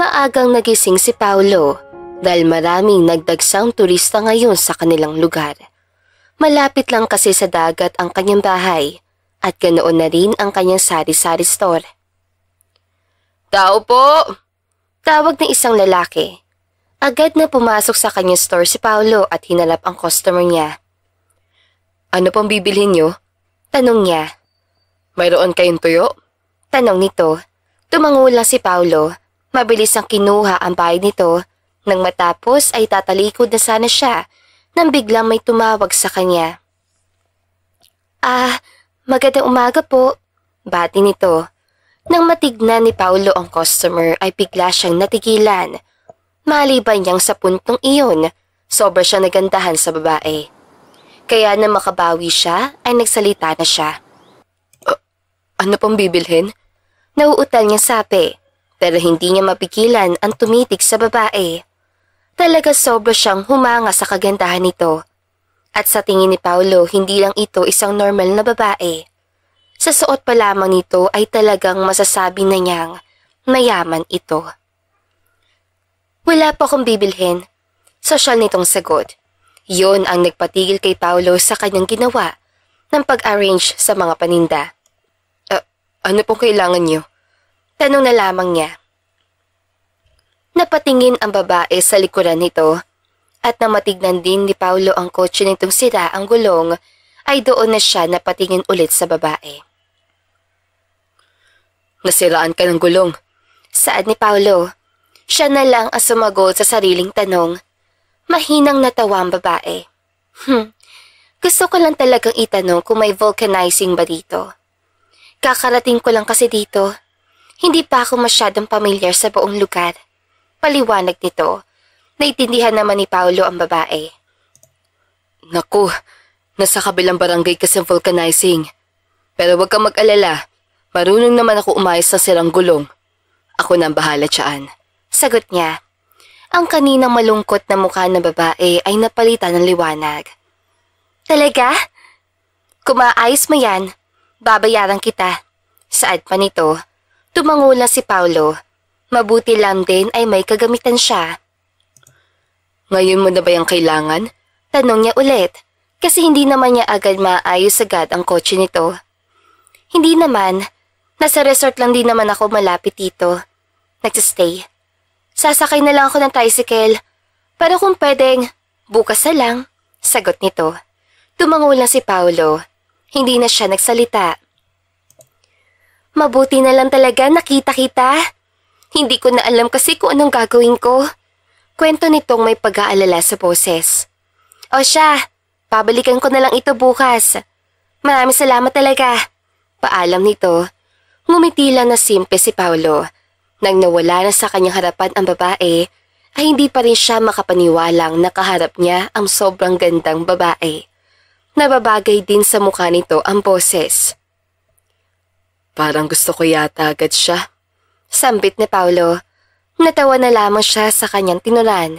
Maagang nagising si Paulo dahil maraming nagdagsang turista ngayon sa kanilang lugar. Malapit lang kasi sa dagat ang kanyang bahay at ganoon na rin ang kanyang sari-sari store. "Tao po!" Tawag ng isang lalaki. Agad na pumasok sa kanyang store si Paulo at hinalap ang customer niya. "Ano pang bibilhin niyo?" Tanong niya. "Mayroon kayong tuyo?" Tanong nito. Tumango lang si Paulo. Mabilis ang kinuha ang bayad nito. Nang matapos ay tatalikod na sana siya nang biglang may tumawag sa kanya. Magandang umaga po." Bati nito. Nang matignan ni Paulo ang customer ay bigla siyang natigilan. Maliban niyang sa puntong iyon, sobra siyang nagandahan sa babae. Kaya na makabawi siya ay nagsalita na siya. "Ano pang bibilhin?" Nauutal niyang sabi, pero hindi niya mapigilan ang tumitig sa babae. Talaga sobra siyang humanga sa kagandahan nito. At sa tingin ni Paulo, hindi lang ito isang normal na babae. Sa suot pa lamang nito ay talagang masasabi na niyang mayaman ito. "Wala pa akong bibilhin." Sosyal nitong sagot. Yun ang nagpatigil kay Paulo sa kanyang ginawa ng pag-arrange sa mga paninda. "Ano pong kailangan niyo?" Tanong na lamang niya. Napatingin ang babae sa likuran nito at nang matignan din ni Paulo ang kotse nitong sira ang gulong ay doon na siya napatingin ulit sa babae. "Nasiraan ka ng gulong?" Saad ni Paulo. Siya na lang ang sumagot sa sariling tanong. Mahinang natawa ang babae. Gusto ko lang talagang itanong kung may vulcanizing ba dito. Kakarating ko lang kasi dito. Hindi pa ako masyadong pamilyar sa buong lugar. Paliwanag nito. Naiintindihan naman ni Paulo ang babae. "Naku, nasa kabilang barangay kasi ang vulcanizing. Pero huwag kang mag-alala. Marunong naman ako umayos sa sirang gulong. Ako na ang bahala dyan." Sagot niya. Ang kaninang malungkot na mukha ng babae ay napalitan ng liwanag. "Talaga? Kung maayos mo yan, babayaran kita." Saad pa nito. Tumango lang si Paulo. Mabuti lang din ay may kagamitan siya. "Ngayon mo na ba yung kailangan?" Tanong niya ulit. Kasi hindi naman niya agad maayos agad ang kotse nito. "Hindi naman. Nasa resort lang din naman ako malapit dito. Nagsistay. Sasakay na lang ako ng tricycle. Pero kung pwedeng, bukas na lang." Sagot nito. Tumango lang si Paulo. Hindi na siya nagsalita. "Mabuti na lang talaga nakita kita. Hindi ko na alam kasi kung anong gagawin ko." Kwento nitong may pag-aalala sa boses. "O siya, pabalikan ko na lang ito bukas. Maraming salamat talaga." Paalam nito. Ngumiti lang na simple si Paulo. Nang nawala na sa kanyang harapan ang babae, ay hindi pa rin siya makapaniwalang nakaharap niya ang sobrang gandang babae. Nababagay din sa mukha nito ang boses. "Parang gusto ko yata agad siya." Sambit ni Paulo. Natawa na lamang siya sa kanyang tinuran.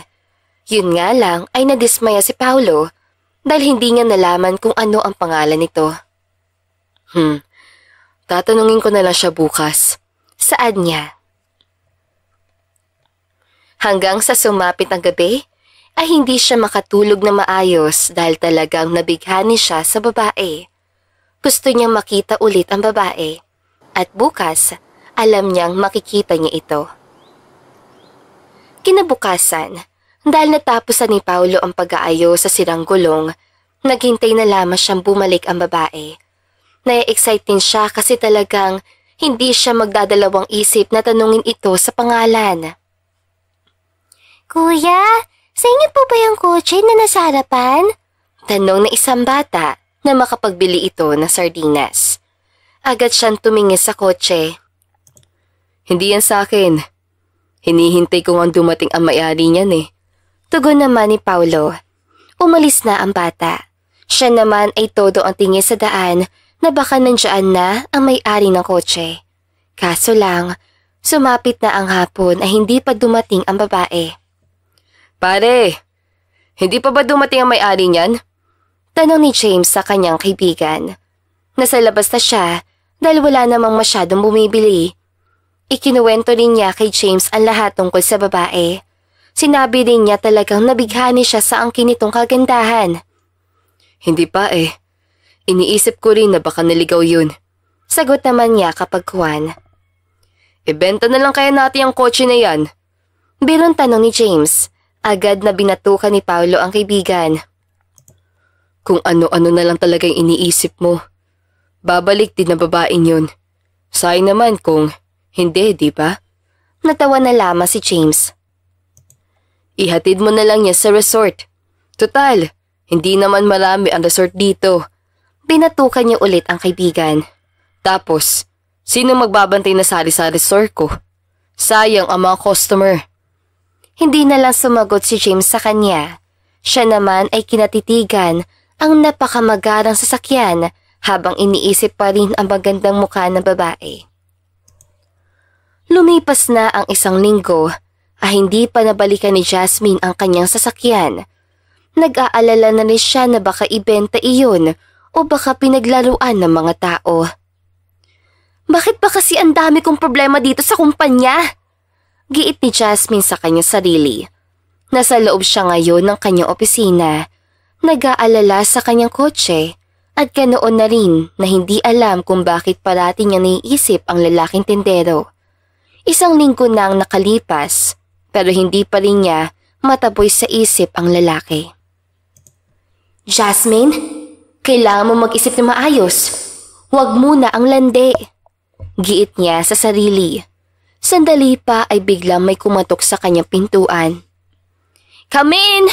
Yun nga lang ay nadismaya si Paulo dahil hindi niya nalaman kung ano ang pangalan nito. Tatanungin ko na lang siya bukas." Saad niya. Hanggang sa sumapit ang gabi, ay hindi siya makatulog na maayos dahil talagang nabighani siya sa babae. Gusto niyang makita ulit ang babae at bukas alam niyang makikita niya ito. Kinabukasan, dahil natapos ni Paulo ang pag-aayos sa sirang gulong, naghintay na lamang siyang bumalik ang babae. Nai-excite din siya kasi talagang hindi siya magdadalawang isip na tanungin ito sa pangalan. "Kuya, sa inyo po ba yung kotse na nasa harapan?" Tanong ng isang bata na makapagbili ito ng sardinas. Agad siyang tumingin sa kotse. "Hindi yan sa akin. Hinihintay ko ang dumating ang may-ari niyan eh." Tugon naman ni Paulo. Umalis na ang bata. Siya naman ay todo ang tingin sa daan na baka nandiyan na ang may-ari ng kotse. Kaso lang, sumapit na ang hapon ay hindi pa dumating ang babae. "Pare, hindi pa ba dumating ang may-ari niyan?" Tanong ni James sa kanyang kaibigan. Nasa labas na siya dahil wala namang masyadong bumibili. Ikinuwento rin niya kay James ang lahat tungkol sa babae. Sinabi din niya talagang nabighani siya sa angkin nitong kagandahan. Hindi pa eh. Iniisip ko rin na baka naligaw yun. Sagot naman niya kapagkuhan. Ibenta na lang kaya natin ang kotse na yan. Birong tanong ni James. Agad na binatukan ni Paulo ang kaibigan. Kung ano-ano na lang talaga yung iniisip mo. Babalik din na babaeng yun. Sayang naman kung hindi, di ba? Natawa na lamang si James. Ihatid mo na lang yan sa resort. Total, hindi naman marami ang resort dito. Binatukan niya ulit ang kaibigan. Tapos, sino magbabantay na sari sa resort ko? Sayang ang mga customer. Hindi na lang sumagot si James sa kanya. Siya naman ay kinatitigan ang napakamagarang sasakyan habang iniisip pa rin ang magandang mukha ng babae. Lumipas na ang 1 linggo hindi pa nabalikan ni Jasmine ang kanyang sasakyan. Nag-aalala na rin siya na baka ibenta iyon o baka pinaglaruan ng mga tao. Bakit ba kasi ang dami kong problema dito sa kumpanya? Giit ni Jasmine sa kanyang sarili. Nasa loob siya ngayon ng kanyang opisina. Nag-aalala sa kanyang kotse at ganoon na rin na hindi alam kung bakit parati niya naiisip ang lalaking tindero. 1 linggo nang nakalipas pero hindi pa rin niya mataboy sa isip ang lalaki. Jasmine, kailangan mo mag-isip na maayos. Huwag muna ang landi. Giit niya sa sarili. Sandali pa ay biglang may kumatok sa kanyang pintuan. Come in!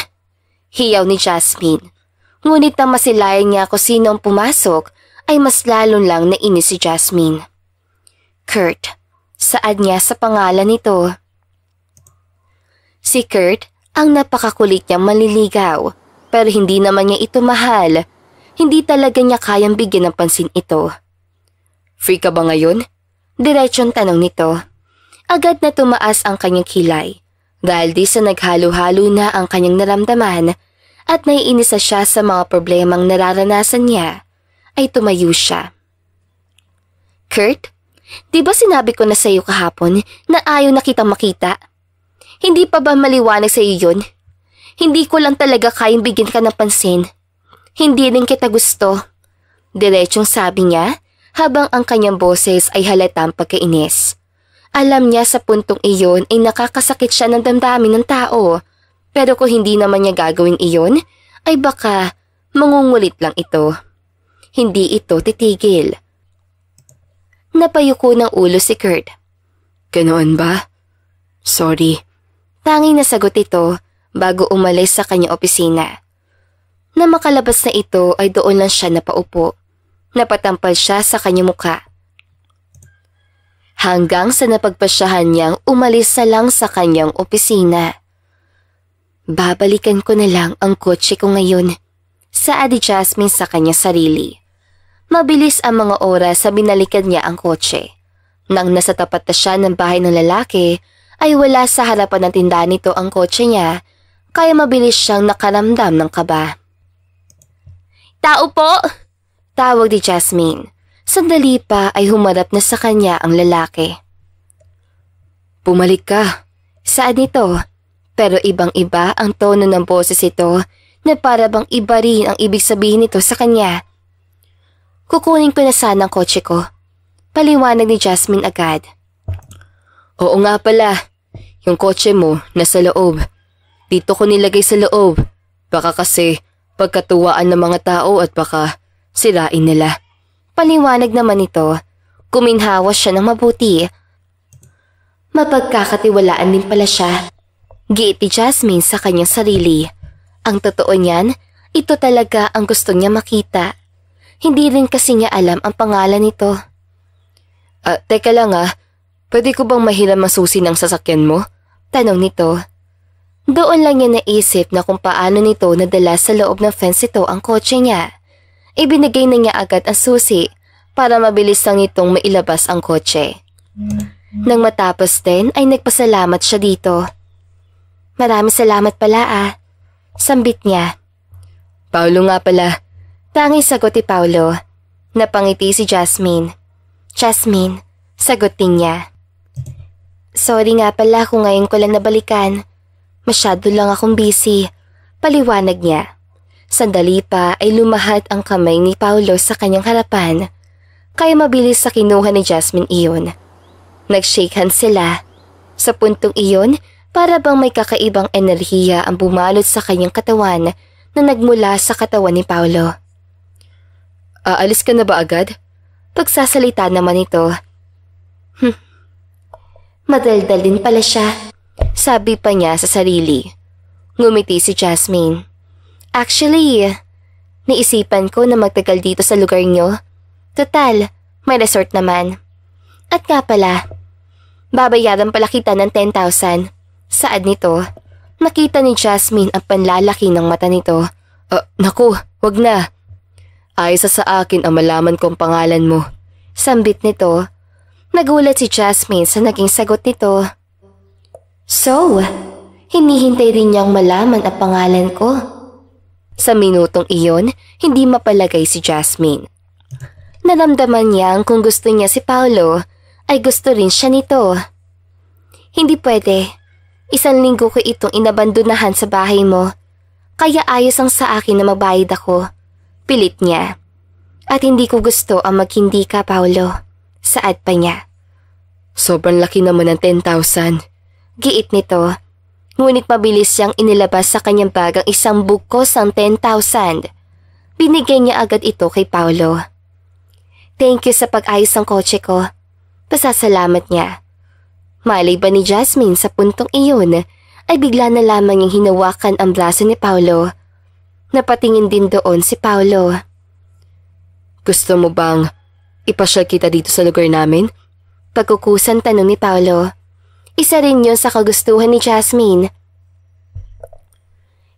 Hiyaw ni Jasmine. Ngunit nang masilayan niya kung sino ang pumasok, ay mas lalong lang nainis si Jasmine. Kurt, saad niya sa pangalan nito. Si Kurt ang napakakulit niyang manliligaw, pero hindi naman niya ito mahal. Hindi talaga niya kayang bigyan ng pansin ito. Free ka ba ngayon? Diretsong tanong nito. Agad na tumaas ang kanyang kilay dahil di sa naghalo-halo na ang kanyang naramdaman at naiinis siya sa mga problemang nararanasan niya, ay tumayo siya. Kurt, di ba sinabi ko na sa iyo kahapon na ayaw na kitang makita? Hindi pa ba maliwanag sa iyo yun? Hindi ko lang talaga kayang bigyan ka ng pansin. Hindi rin kita gusto. Diretsong sabi niya habang ang kanyang boses ay halatang pagkainis. Alam niya sa puntong iyon ay nakakasakit siya ng damdamin ng tao. Pero kung hindi naman niya gagawin iyon, ay baka mangungulit lang ito. Hindi ito titigil. Napayuko ng ulo si Kurt. Ganoon ba? Sorry. Tanging nasagot ito bago umalis sa kanyang opisina. Na makalabas na ito ay doon lang siya napaupo. Napatampal siya sa kanyang mukha. Hanggang sa napagpasyahan niyang umalis na lang sa kanyang opisina. Babalikan ko na lang ang kotse ko ngayon, saad ni Jasmine sa kanyang sarili. Mabilis ang mga oras sa binalikan niya ang kotse. Nang nasa tapat na siya ng bahay ng lalaki, ay wala sa harapan ng tindahan nito ang kotse niya, kaya mabilis siyang nakaramdam ng kaba. Tao po! Tawag ni Jasmine. Sandali pa ay humarap na sa kanya ang lalaki. Pumalik ka. Saad nito, pero ibang-iba ang tono ng boses ito na para bang iba rin ang ibig sabihin nito sa kanya. Kukunin ko na sana ang kotse ko. Paliwanag ni Jasmine agad. Oo nga pala, yung kotse mo nasa loob. Dito ko nilagay sa loob. Baka kasi pagkatuwaan ng mga tao at baka sirain nila. Paliwanag naman ito, kuminhawas siya ng mabuti. Mapagkakatiwalaan din pala siya. Giit ni Jasmine sa kanyang sarili. Ang totoo niyan, ito talaga ang gusto niya makita. Hindi rin kasi niya alam ang pangalan nito. Teka lang pwede ko bang mahiram ang susi ng sasakyan mo? Tanong nito. Doon lang niya naisip na kung paano nito nadala sa loob ng fence ito ang kotse niya. Ibinigay na niya agad ang susi para mabilis lang nitong mailabas ang kotse. Nang matapos din ay nagpasalamat siya dito. Maraming salamat pala Sambit niya. Paulo nga pala. Tanging sagot ni Paulo. Napangiti si Jasmine. Jasmine, sagot din niya. Sorry nga pala kung ngayon ko lang nabalikan. Masyado lang akong busy. Paliwanag niya. Sandali pa ay lumahat ang kamay ni Paolo sa kanyang harapan. Kaya mabilis sa kinuha ni Jasmine iyon. Nag-shake hands sila. Sa puntong iyon, para bang may kakaibang enerhiya ang bumalot sa kanyang katawan na nagmula sa katawan ni Paolo. Aalis ka na ba agad? Pagsasalita naman ito. Madaldal din pala siya, sabi pa niya sa sarili. Ngumiti si Jasmine. Actually, naisipan ko na magtagal dito sa lugar niyo. Total, may resort naman. At nga pala, babayaran pala kita ng 10,000. Saad nito? Nakita ni Jasmine ang panlalaki ng mata nito. Naku, wag na. Ayos sa akin ang malaman kong pangalan mo. Sambit nito. Nagulat si Jasmine sa naging sagot nito. So, hinihintay rin niyang malaman ang pangalan ko. Sa minutong iyon, hindi mapalagay si Jasmine. Naramdaman niyang kung gusto niya si Paolo, ay gusto rin siya nito. Hindi pwede. 1 linggo ko itong inabandonahan sa bahay mo. Kaya ayos ang sa akin na magbayad ako. Pilit niya. At hindi ko gusto ang maghindi ka, Paolo. Saad pa niya. Sobrang laki naman ng 10,000. Giit nito. Ngunit mabilis siyang inilabas sa kanyang bag ang isang bukos ng 10,000. Binigay niya agad ito kay Paolo. Thank you sa pag-ayos ng kotse ko. Pasasalamat niya. Malay ba ni Jasmine sa puntong iyon ay bigla na lamang niyang hinawakan ang braso ni Paolo. Napatingin din doon si Paolo. Gusto mo bang ipasyal kita dito sa lugar namin? Pagkukusan tanong ni Paolo. Isa rin yun sa kagustuhan ni Jasmine.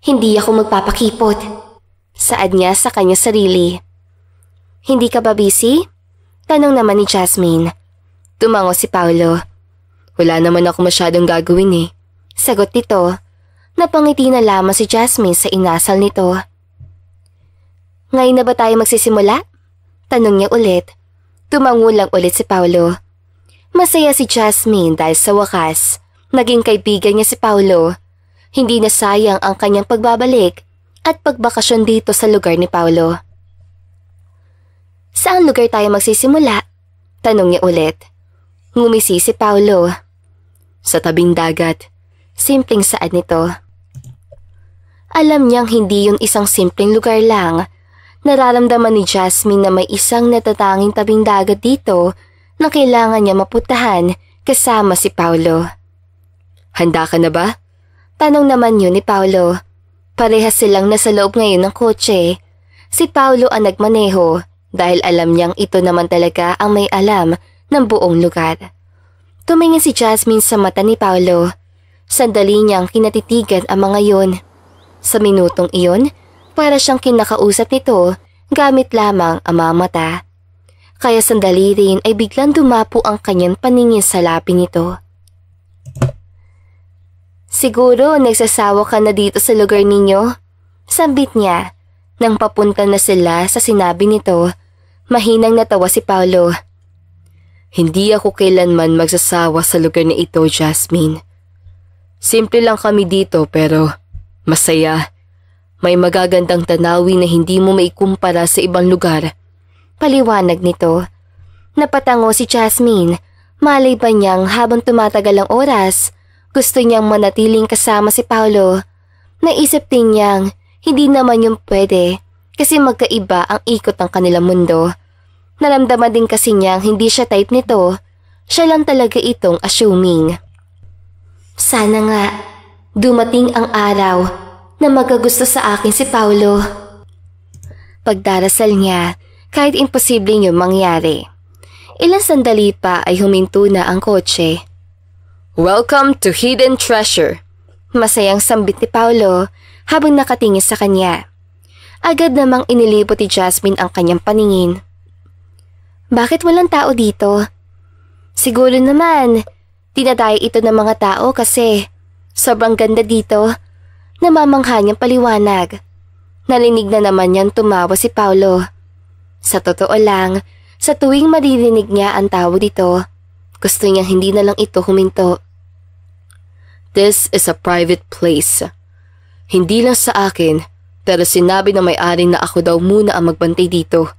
Hindi ako magpapakipot. Saad niya sa kanya sarili. Hindi ka ba busy? Tanong naman ni Jasmine. Tumango si Paolo. Wala naman ako masyadong gagawin eh. Sagot nito. Napangiti na lamang si Jasmine sa inasal nito. Ngayon na ba tayo magsisimula? Tanong niya ulit. Tumango lang ulit si Paolo. Masaya si Jasmine dahil sa wakas, naging kaibigan niya si Paolo. Hindi na sayang ang kanyang pagbabalik at pagbakasyon dito sa lugar ni Paolo. Saan lugar tayo magsisimula? Tanong niya ulit. Ngumisi si Paolo. Sa tabing dagat. Simpleng saad nito. Alam niyang hindi yun isang simpleng lugar lang. Nararamdaman ni Jasmine na may isang natatanging tabing dagat dito na kailangan niya mapuntahan kasama si Paolo. Handa ka na ba? Tanong naman yun ni Paolo. Parehas silang nasa loob ngayon ng kotse. Si Paolo ang nagmaneho dahil alam niyang ito naman talaga ang may alam ng buong lugar. Tumingin si Jasmine sa mata ni Paolo. Sandali niyang kinatitigan ang mga yun. Sa minutong iyon, para siyang kinakausap nito gamit lamang ang mga mata. Kaya sandali rin ay biglang dumapo ang kanyang paningin sa labi nito. Siguro nagsasawa ka na dito sa lugar ninyo? Sambit niya. Nang papunta na sila sa sinabi nito, mahinang natawa si Paolo. Hindi ako kailanman magsasawa sa lugar na ito, Jasmine. Simple lang kami dito pero masaya. May magagandang tanawin na hindi mo maikumpara sa ibang lugar. Paliwanag nito. Napatango si Jasmine. Malay ba niyang habang tumatagal ang oras, gusto niyang manatiling kasama si Paolo. Naisip din niyang hindi naman yung pwede kasi magkaiba ang ikot ng kanilang mundo. Naramdaman din kasi niyang hindi siya type nito. Siya lang talaga itong assuming. Sana nga, dumating ang araw na magagusto sa akin si Paolo. Pagdarasal niya, kahit imposible yun mangyari. Ilang sandali pa ay huminto na ang kotse. Welcome to Hidden Treasure. Masayang sambit ni Paolo habang nakatingin sa kanya. Agad namang inilibot ni Jasmine ang kanyang paningin. Bakit walang tao dito? Siguro naman, dinadayo ito ng mga tao kasi sobrang ganda dito. Namamangha niyang paliwanag. Nalinig na naman niyang tumawa si Paolo. Sa totoo lang, sa tuwing maririnig niya ang tawag dito, gusto niyang hindi na lang ito huminto. This is a private place. Hindi lang sa akin, pero sinabi ng may-ari na ako daw muna ang magbantay dito.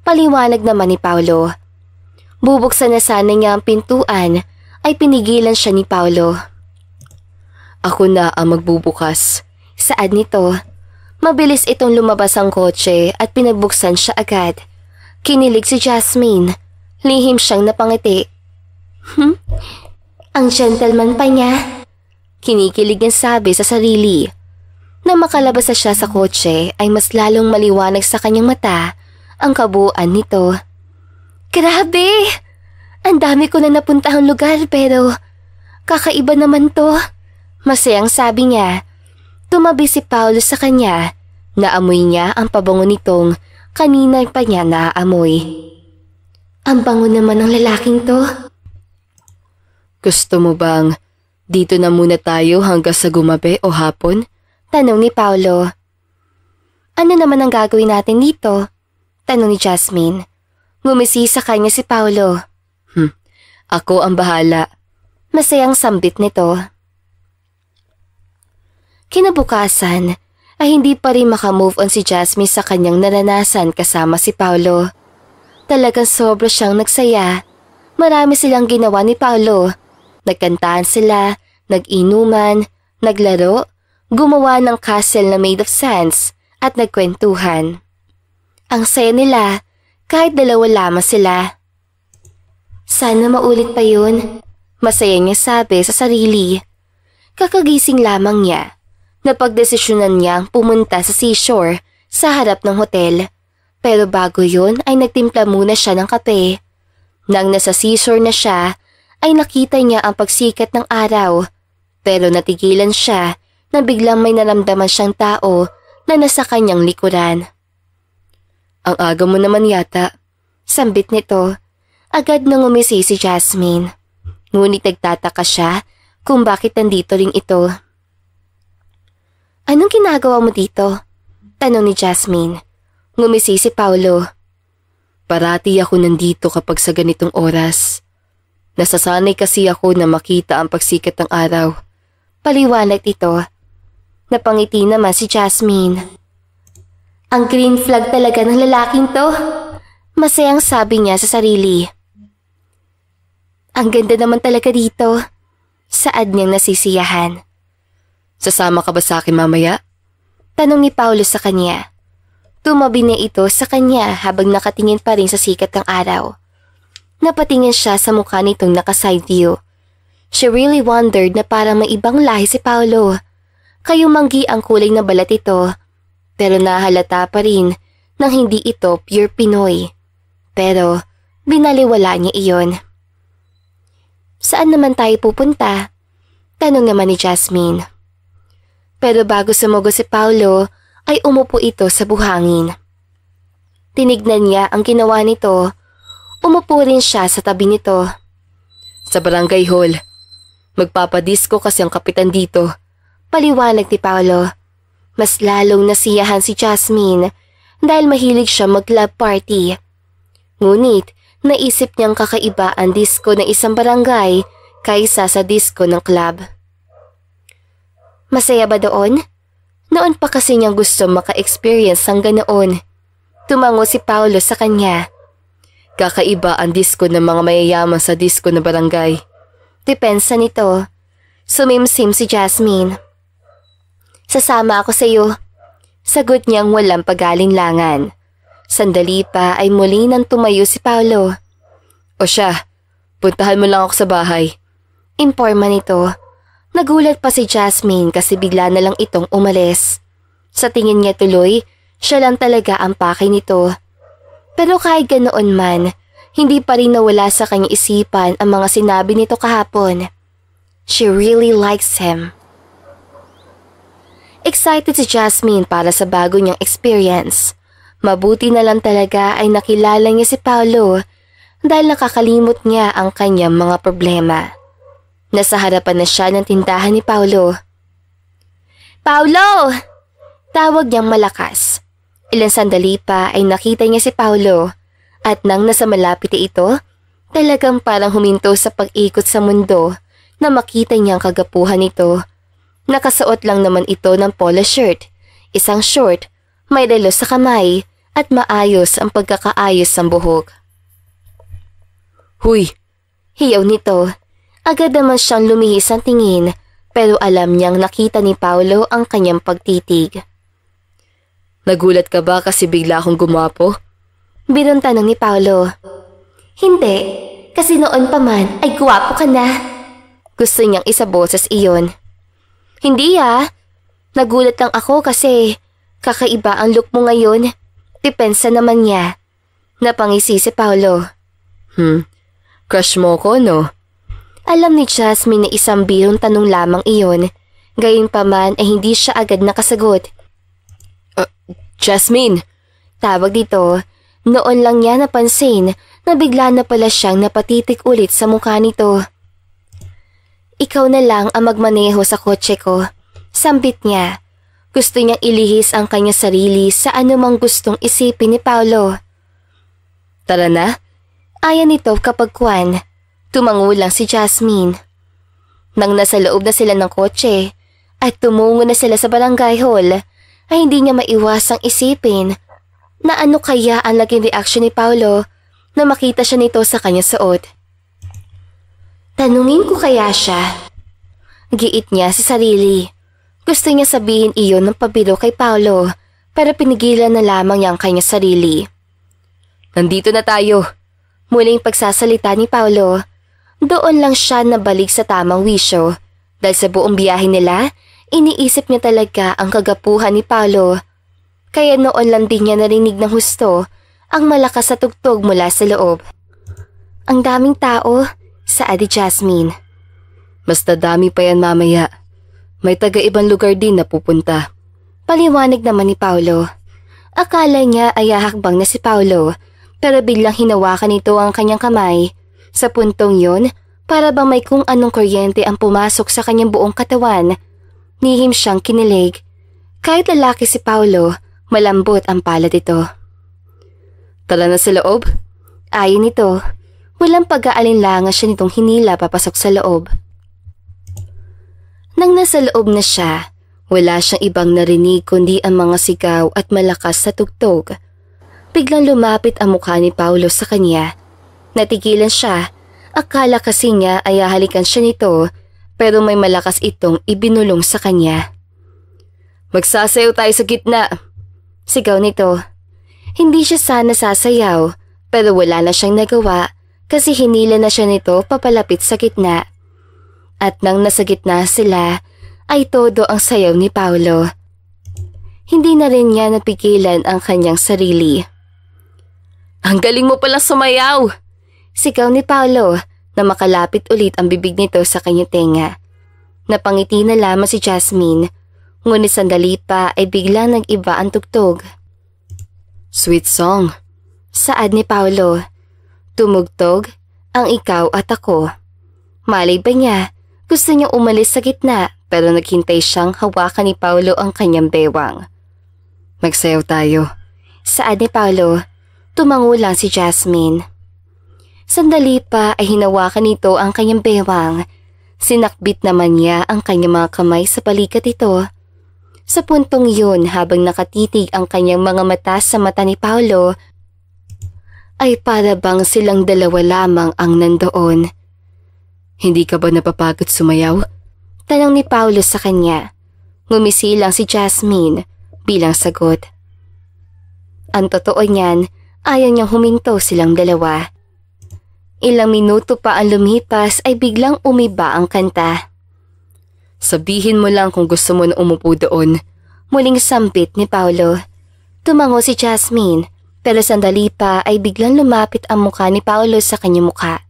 Paliwanag naman ni Paolo. Bubuksan na sana niya ang pintuan ay pinigilan siya ni Paolo. Ako na ang magbubukas. Saad nito. Mabilis itong lumabas ang kotse at pinagbuksan siya agad. Kinilig si Jasmine. Lihim siyang napangiti. Ang gentleman pa niya. Kinikilig niyang sabi sa sarili. Nang makalabas na siya sa kotse ay mas lalong maliwanag sa kanyang mata ang kabuuan nito. Grabe! Ang dami ko na napuntahang lugar pero kakaiba naman to. Masayang sabi niya. Tumabi si Paolo sa kanya. Naamoy niya ang pabango nitong kanina pa niya naaamoy. Ang bango naman ng lalaking to. Gusto mo bang dito na muna tayo hanggang sa gumabi o hapon? Tanong ni Paolo. Ano naman ang gagawin natin dito? Tanong ni Jasmine. Ngumisi sa kanya si Paolo. Ako ang bahala. Masayang sambit nito. Kinabukasan ay hindi pa rin makamove on si Jasmine sa kanyang naranasan kasama si Paolo. Talagang sobra siyang nagsaya. Marami silang ginawa ni Paolo. Nagkantahan sila, nag-inuman, naglaro, gumawa ng castle na made of sands at nagkwentuhan. Ang saya nila kahit dalawa lamang sila. Sana maulit pa yun, masaya niya sabi sa sarili. Kakagising lamang niya. Napagdesisyonan niyang pumunta sa seashore sa harap ng hotel. Pero bago yun ay nagtimpla muna siya ng kape. Nang nasa seashore na siya ay nakita niya ang pagsikat ng araw. Pero natigilan siya na biglang may naramdaman siyang tao na nasa kanyang likuran. Ang aga mo naman yata. Sambit nito. Agad nang umisi si Jasmine. Ngunit nagtataka siya kung bakit nandito rin ito. Anong ginagawa mo dito? Tanong ni Jasmine. Ngumisi si Paolo. Parati ako nandito kapag sa ganitong oras. Nasasanay kasi ako na makita ang pagsikat ng araw. Paliwanag ito. Napangiti naman si Jasmine. Ang green flag talaga ng lalaking to. Masayang sabi niya sa sarili. Ang ganda naman talaga dito. Saad niyang nasisiyahan. Sasama ka ba sa akin mamaya? Tanong ni Paolo sa kanya. Tumabi niya ito sa kanya habang nakatingin pa rin sa sikat ng araw. Napatingin siya sa mukha nitong naka-side view. She really wondered na parang may ibang lahi si Paolo. Kayumanggi ang kulay na balat ito, pero nahalata pa rin nang hindi ito pure Pinoy. Pero binaliwala niya iyon. Saan naman tayo pupunta? Tanong naman ni Jasmine. Pero bago sumugo si Paolo, ay umupo ito sa buhangin. Tinignan niya ang ginawa nito. Umupo rin siya sa tabi nito. Sa barangay hall. Magpapadisco kasi ang kapitan dito. Paliwanag ni Paolo. Mas lalong nasiyahan si Jasmine dahil mahilig siya mag-club party. Ngunit naisip niyang kakaiba ang disco ng isang barangay kaysa sa disco ng club. Masaya ba doon? Noon pa kasi niyang gusto maka-experience ang ganoon. Tumango si Paolo sa kanya. Kakaiba ang disco ng mga mayayaman sa disco na barangay. Depensa nito. Sumimsim si Jasmine. Sasama ako sa iyo. Sagot niyang walang pag-alinlangan. Sandali pa ay muli nang tumayo si Paolo. O siya, puntahan mo lang ako sa bahay. Imporma nito. Nagulat pa si Jasmine kasi bigla na lang itong umalis. Sa tingin niya tuloy, siya lang talaga ang pakay nito. Pero kahit ganoon man, hindi pa rin nawala sa kanyang isipan ang mga sinabi nito kahapon. She really likes him. Excited si Jasmine para sa bago niyang experience. Mabuti na lang talaga ay nakilala niya si Paolo dahil nakakalimot niya ang kanyang mga problema. Nasa harapan na siya ng tindahan ni Paolo. Paolo! Tawag niyang malakas. Ilang sandali pa ay nakita niya si Paolo at nang nasa malapit ito, talagang parang huminto sa pag-ikot sa mundo na makita niyang kagapuhan nito. Nakasuot lang naman ito ng polo shirt, isang short, may relo sa kamay at maayos ang pagkakaayos ng buhok. Huy! Hiyaw nito. Agad naman siyang lumihis ang tingin pero alam niyang nakita ni Paolo ang kanyang pagtitig. Nagulat ka ba kasi bigla akong gumapo? Birong tanong ni Paolo. Hindi, kasi noon pa man ay guwapo ka na. Gusto niyang isaboses iyon. Hindi nagulat lang ako kasi kakaiba ang look mo ngayon. Depensa naman niya. Napangisi si Paolo. Crush mo ko, no? Alam ni Jasmine na isang birong tanong lamang iyon. Gayunpaman ay hindi siya agad nakasagot. Jasmine! Tawag dito, noon lang niya napansin na bigla na pala siyang napatitik ulit sa mukha nito. Ikaw na lang ang magmaneho sa kotse ko. Sambit niya. Gusto niyang ilihis ang kanyang sarili sa anumang gustong isipin ni Paolo. Tara na? Ayan nito kapag tumango lang si Jasmine. Nang nasa loob na sila ng kotse at tumungo na sila sa barangay hall, ay hindi niya maiwasang isipin na ano kaya ang naging reaksyon ni Paolo na makita siya nito sa kanyang suot. Tanungin ko kaya siya? Giit niya sa sarili. Gusto niya sabihin iyon ng pabiro kay Paolo pero pinigilan na lamang niya ang kanyang sarili. Nandito na tayo. Muling pagsasalita ni Paolo. Doon lang siya nabalik sa tamang wisyo dahil sa buong biyahe nila, iniisip niya talaga ang kagapuhan ni Paolo. Kaya noon lang din niya narinig ng husto ang malakas na tugtog mula sa loob. Ang daming tao, saad ni Jasmine. Mas dadami pa yan mamaya. May taga-ibang lugar din na pupunta. Paliwanag naman ni Paolo. Akala niya ay hahakbang na si Paolo pero biglang hinawakan nito ang kanyang kamay. Sa puntong yon, para bang may kung anong kuryente ang pumasok sa kanyang buong katawan. Nihim siyang kinilig. Kahit lalaki si Paolo, malambot ang palad ito. Tala na sa loob? Ayon nito, walang pag-aalinlangan siya nitong hinila papasok sa loob. Nang nasa loob na siya, wala siyang ibang narinig kundi ang mga sigaw at malakas na tugtog. Biglang lumapit ang mukha ni Paolo sa kanya. Natigilan siya. Akala kasi niya ay hahalikan siya nito pero may malakas itong ibinulong sa kanya. Magsasayaw tayo sa gitna. Sigaw nito. Hindi siya sana sasayaw pero wala na siyang nagawa kasi hinila na siya nito papalapit sa gitna. At nang nasa gitna sila ay todo ang sayaw ni Paolo. Hindi na rin niya napigilan ang kanyang sarili. Ang galing mo palang sumayaw! Sigaw ni Paolo na makalapit ulit ang bibig nito sa kanyang tenga. Napangiti na lamang si Jasmine, ngunit sandali pa ay biglang nag-iba ang tugtog. Sweet song. Saad ni Paolo. Tumugtog ang ikaw at ako. Malay ba niya, gusto niyang umalis sa gitna pero naghintay siyang hawakan ni Paolo ang kanyang bewang. Magsayaw tayo. Saad ni Paolo. Tumango lang si Jasmine. Sandali pa ay hinawakan nito ang kanyang bewang. Sinakbit naman niya ang kanyang mga kamay sa balikat ito. Sa puntong yun habang nakatitig ang kanyang mga mata sa mata ni Paolo, ay para bang silang dalawa lamang ang nandoon. Hindi ka ba napapagod sumayaw? Tanong ni Paolo sa kanya. Ngumisi lang si Jasmine bilang sagot. Ang totoo niyan, ayaw niyang huminto silang dalawa. Ilang minuto pa ang lumipas ay biglang umiba ang kanta. Sabihin mo lang kung gusto mo na umupo doon. Muling sampit ni Paolo. Tumango si Jasmine pero sandali pa ay biglang lumapit ang mukha ni Paolo sa kanyang mukha.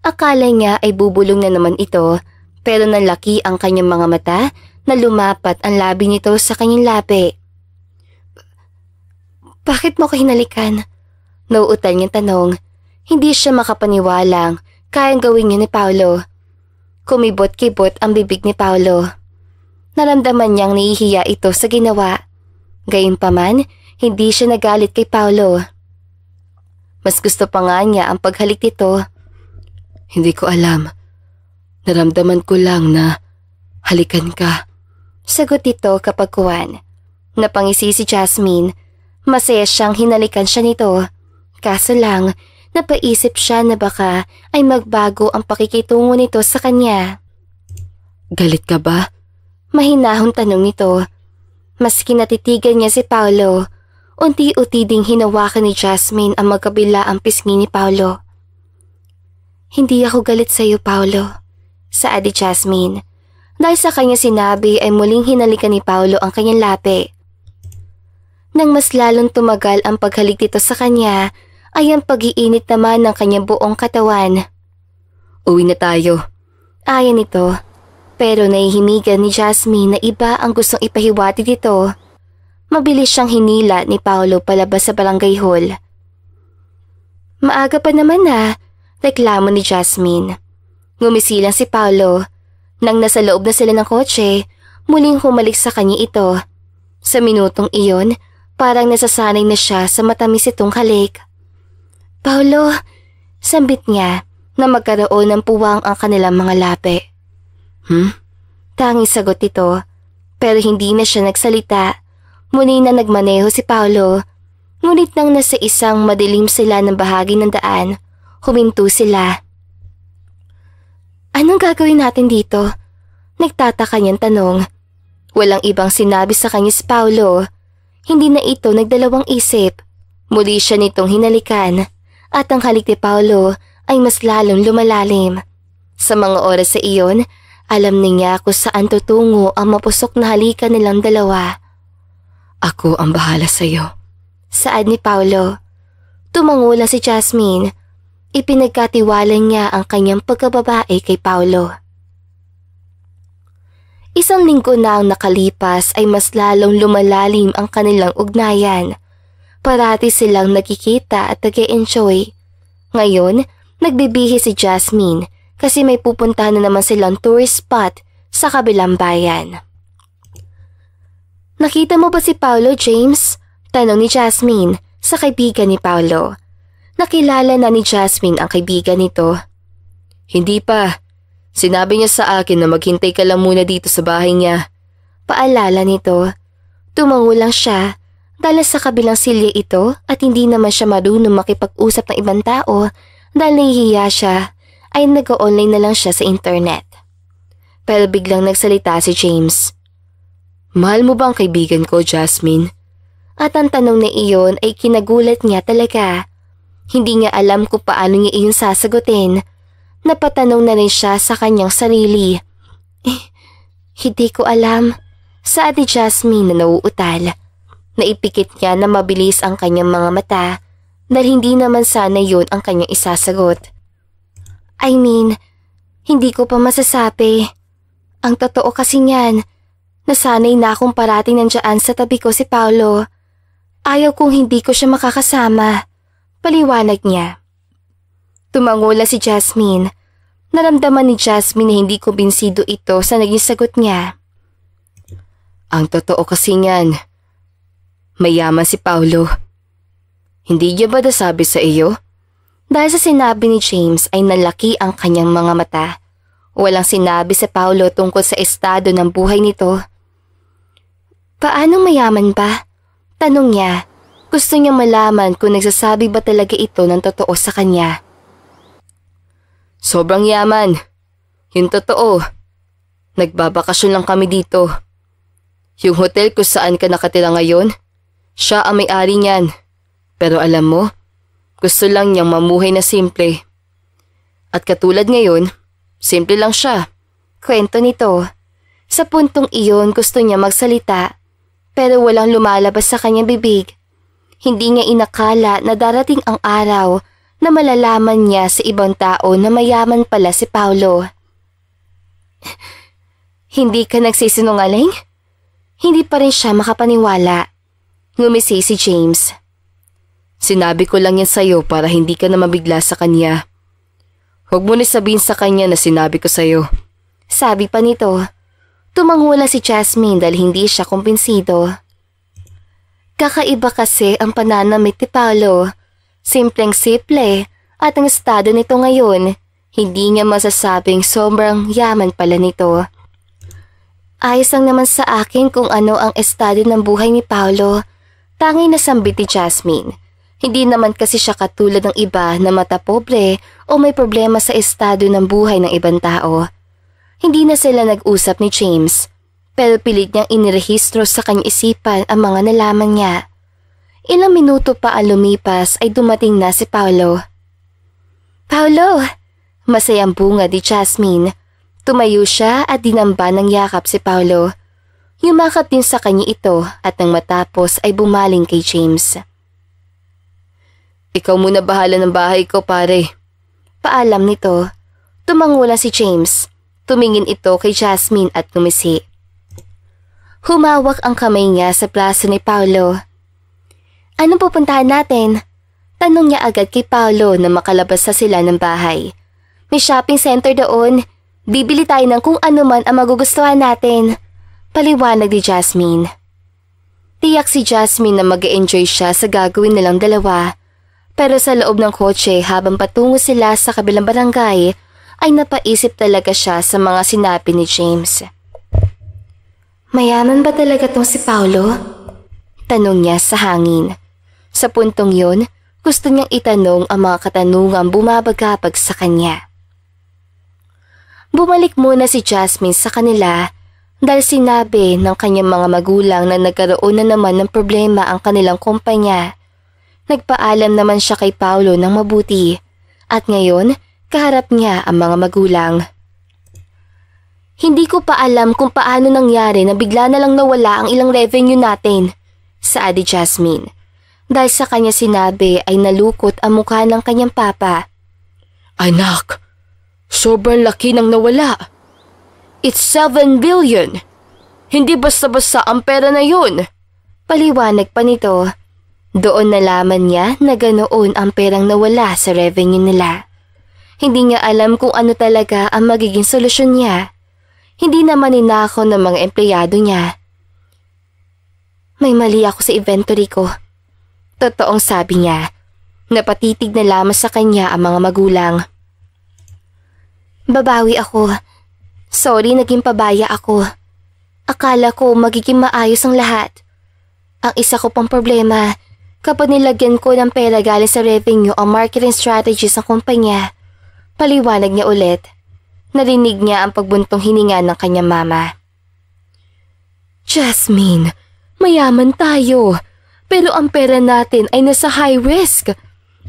Akala niya ay bubulong na naman ito pero nalaki ang kanyang mga mata na lumapat ang labi nito sa kanyang labi. Bakit mo ko hinalikan? Nauutal niyang tanong. Hindi siya makapaniwalang kayang gawin niya ni Paolo. Kumibot-kibot ang bibig ni Paolo. Naramdaman niyang nahihiya ito sa ginawa. Gayunpaman, hindi siya nagalit kay Paolo. Mas gusto pa nga niya ang paghalik nito. Hindi ko alam. Naramdaman ko lang na halikan ka. Sagot ito kapagkuhan. Napangisi si Jasmine. Masaya siyang hinalikan siya nito. Kaso lang, napaisip siya na baka ay magbago ang pakikitungo nito sa kanya. Galit ka ba? Mahinahong tanong nito. Maski natitigan niya si Paolo, unti-unti ding hinawakan ni Jasmine ang magkabila ang pisngi ni Paolo. Hindi ako galit sa iyo, Paolo, saad ni Jasmine. Dahil sa kanya sinabi ay muling hinalikan ni Paolo ang kanyang labi. Nang mas lalong tumagal ang paghalik dito sa kanya, ay ang pag-iinit naman ng kanyang buong katawan. Uwi na tayo. Ayon nito, pero nahihimigan ni Jasmine na iba ang gustong ipahiwati dito. Mabilis siyang hinila ni Paolo palabas sa barangay hall. Maaga pa naman na, reklamo ni Jasmine. Ngumisi lang si Paolo. Nang nasa loob na sila ng kotse, muling humalik sa kanya ito. Sa minutong iyon, parang nasasanay na siya sa matamis itong halik. Paolo, sambit niya na magkaroon ng puwang ang kanilang mga labi. Tanging sagot ito, pero hindi na siya nagsalita. Muli na nagmaneho si Paolo. Ngunit nang nasa isang madilim sila ng bahagi ng daan, huminto sila. Anong gagawin natin dito? Nagtataka niyang tanong. Walang ibang sinabi sa kanya si Paolo. Hindi na ito nagdalawang isip. Muli siya nitong hinalikan at ang halik ni Paolo ay mas lalong lumalalim. Sa mga oras sa iyon, alam niya kung saan tutungo ang mapusok na halikan nilang dalawa. Ako ang bahala sa iyo, saad ni Paolo. Tumango lang si Jasmine. Ipinagkatiwala niya ang kanyang pagkababae kay Paolo. Isang linggo na ang nakalipas ay mas lalong lumalalim ang kanilang ugnayan. Parati silang nakikita at nag-e-enjoy. Ngayon, nagbibihi si Jasmine kasi may pupuntahan na naman silang tourist spot sa kabilang bayan. Nakita mo ba si Paolo, James? Tanong ni Jasmine sa kaibigan ni Paolo. Nakilala na ni Jasmine ang kaibigan nito. Hindi pa. Sinabi niya sa akin na maghintay ka lang muna dito sa bahay niya. Paalala nito. Tumango lang siya dahil sa kabilang silya ito at hindi naman siya marunong makipag-usap ng ibang tao dahil nahihiya siya ay nag-online na lang siya sa internet. Pero biglang nagsalita si James. Mahal mo ba ang kaibigan ko, Jasmine? At ang tanong na iyon ay kinagulat niya talaga. Hindi niya alam kung paano niya iyon sasagutin. Napatanong na rin siya sa kanyang sarili. Hindi ko alam. Saad ni Jasmine na nauutal. Naipikit niya na mabilis ang kanyang mga mata dahil hindi naman sana yun ang kanyang isasagot. I mean, hindi ko pa masasabi. Ang totoo kasi niyan, nasanay na akong parating nandiyan sa tabi ko si Paolo. Ayaw kong hindi ko siya makakasama. Paliwanag niya. Tumango lang si Jasmine. Naramdaman ni Jasmine na hindi kumbinsido ito sa naging sagot niya. Ang totoo kasi niyan, mayaman si Paolo. Hindi niya ba nasabi sa iyo? Dahil sa sinabi ni James ay nalaki ang kanyang mga mata. Walang sinabi si Paolo tungkol sa estado ng buhay nito. Paano mayaman ba? Tanong niya. Gusto niya malaman kung nagsasabi ba talaga ito ng totoo sa kanya. Sobrang yaman. Yung totoo. Nagbabakasyon lang kami dito. Yung hotel kung saan ka nakatira ngayon, siya ang may-ari niyan. Pero alam mo, gusto lang niyang mamuhay na simple. At katulad ngayon, simple lang siya. Kwento nito. Sa puntong iyon gusto niya magsalita, pero walang lumalabas sa kanyang bibig. Hindi niya inakala na darating ang araw na malalaman niya sa ibang tao na mayaman pala si Paolo. Hindi ka nagsisinungaling? Hindi pa rin siya makapaniwala. Ngumisi si James. Sinabi ko lang yan sa'yo para hindi ka na mabigla sa kanya. Huwag mo na sabihin sa kanya na sinabi ko sa'yo. Sabi pa nito. Tumango lang si Jasmine dahil hindi siya kumbinsido. Kakaiba kasi ang pananamit ni Paolo. Simpleng-simple at ang estado nito ngayon, Hindi niya masasabing sobrang yaman pala nito. Ayos lang naman sa akin kung ano ang estado ng buhay ni Paolo. Tanging nasambit ni Jasmine. Hindi naman kasi siya katulad ng iba na mata pobre o may problema sa estado ng buhay ng ibang tao. Hindi na sila nag-usap ni James, pero pilit niyang inirehistro sa kanyang isipan ang mga nalaman niya. Ilang minuto pa ang lumipas ay dumating na si Paolo. Paolo! Masayang bunga ni Jasmine. Tumayo siya at dinamba ng yakap si Paolo. Yumakap din sa kanya ito at nang matapos ay bumaling kay James. Ikaw muna bahala ng bahay ko, pare. Paalam nito. Tumangulan si James. Tumingin ito kay Jasmine at ngumisi. Humawak ang kamay niya sa braso ni Paolo. Anong pupuntahan natin? Tanong niya agad kay Paolo na makalabas sa sila ng bahay. May shopping center doon. Bibili tayo ng kung ano man ang magugustuhan natin. Paliwanag ni Jasmine. Tiyak si Jasmine na mag-enjoy siya sa gagawin nilang dalawa. Pero sa loob ng kotse habang patungo sila sa kabilang barangay ay napaisip talaga siya sa mga sinabi ni James. Mayaman ba talaga tong si Paolo? Tanong niya sa hangin. Sa puntong yun, gusto niyang itanong ang mga katanungang bumabagabag sa kanya. Bumalik muna si Jasmine sa kanila dahil sinabi ng kanyang mga magulang na nagkaroon na naman ng problema ang kanilang kumpanya. Nagpaalam naman siya kay Paolo ng mabuti at ngayon kaharap niya ang mga magulang. Hindi ko pa alam kung paano nangyari na bigla na lang nawala ang ilang revenue natin, saadi Jasmine. Dahil sa kanya sinabi ay nalukot ang mukha ng kanyang papa. Anak! Sobrang laki nang nawala. It's 7 billion. Hindi basta-basta ang pera na yun. Paliwanag pa nito. Doon nalaman niya na ganoon ang perang nawala sa revenue nila. Hindi niya alam kung ano talaga ang magiging solusyon niya. Hindi naman ninakaw ng mga empleyado niya. May mali ako sa inventory ko. Totoong sabi niya. Napatitig na lamang sa kanya ang mga magulang. Babawi ako. Sorry, naging pabaya ako. Akala ko magiging maayos ang lahat. Ang isa ko pang problema, kapag nilagyan ko ng pera galing sa revenue ang marketing strategies ng kumpanya, paliwanag niya ulit. Narinig niya ang pagbuntong hininga ng kanyang mama. Jasmine, mayaman tayo, pero ang pera natin ay nasa high risk.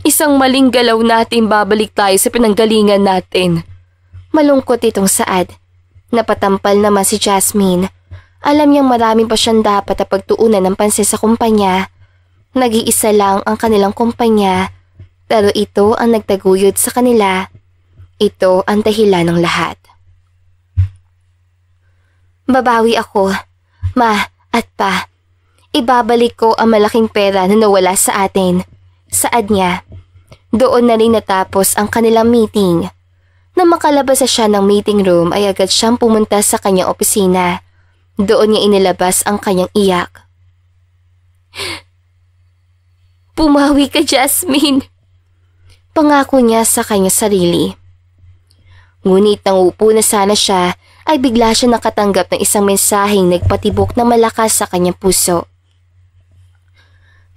Isang maling galaw natin babalik tayo sa pinanggalingan natin. Malungkot itong saad. Napatampal naman si Jasmine. Alam niyang maraming pa siyang dapat na pagtuunan ng pansin sa kumpanya. Nag-iisa lang ang kanilang kumpanya, pero ito ang nagtaguyod sa kanila. Ito ang dahilan ng lahat. Babawi ako, ma at pa. Ibabalik ko ang malaking pera na nawala sa atin. Saad niya. Doon na rin natapos ang kanilang meeting. Nang makalabas siya ng meeting room ay agad siyang pumunta sa kanyang opisina. Doon niya inilabas ang kanyang iyak. Pumawi ka, Jasmine. Pangako niya sa kanyang sarili. Ngunit nang upo na sana siya ay bigla siya nakatanggap ng isang mensaheng nagpatibok na malakas sa kanyang puso.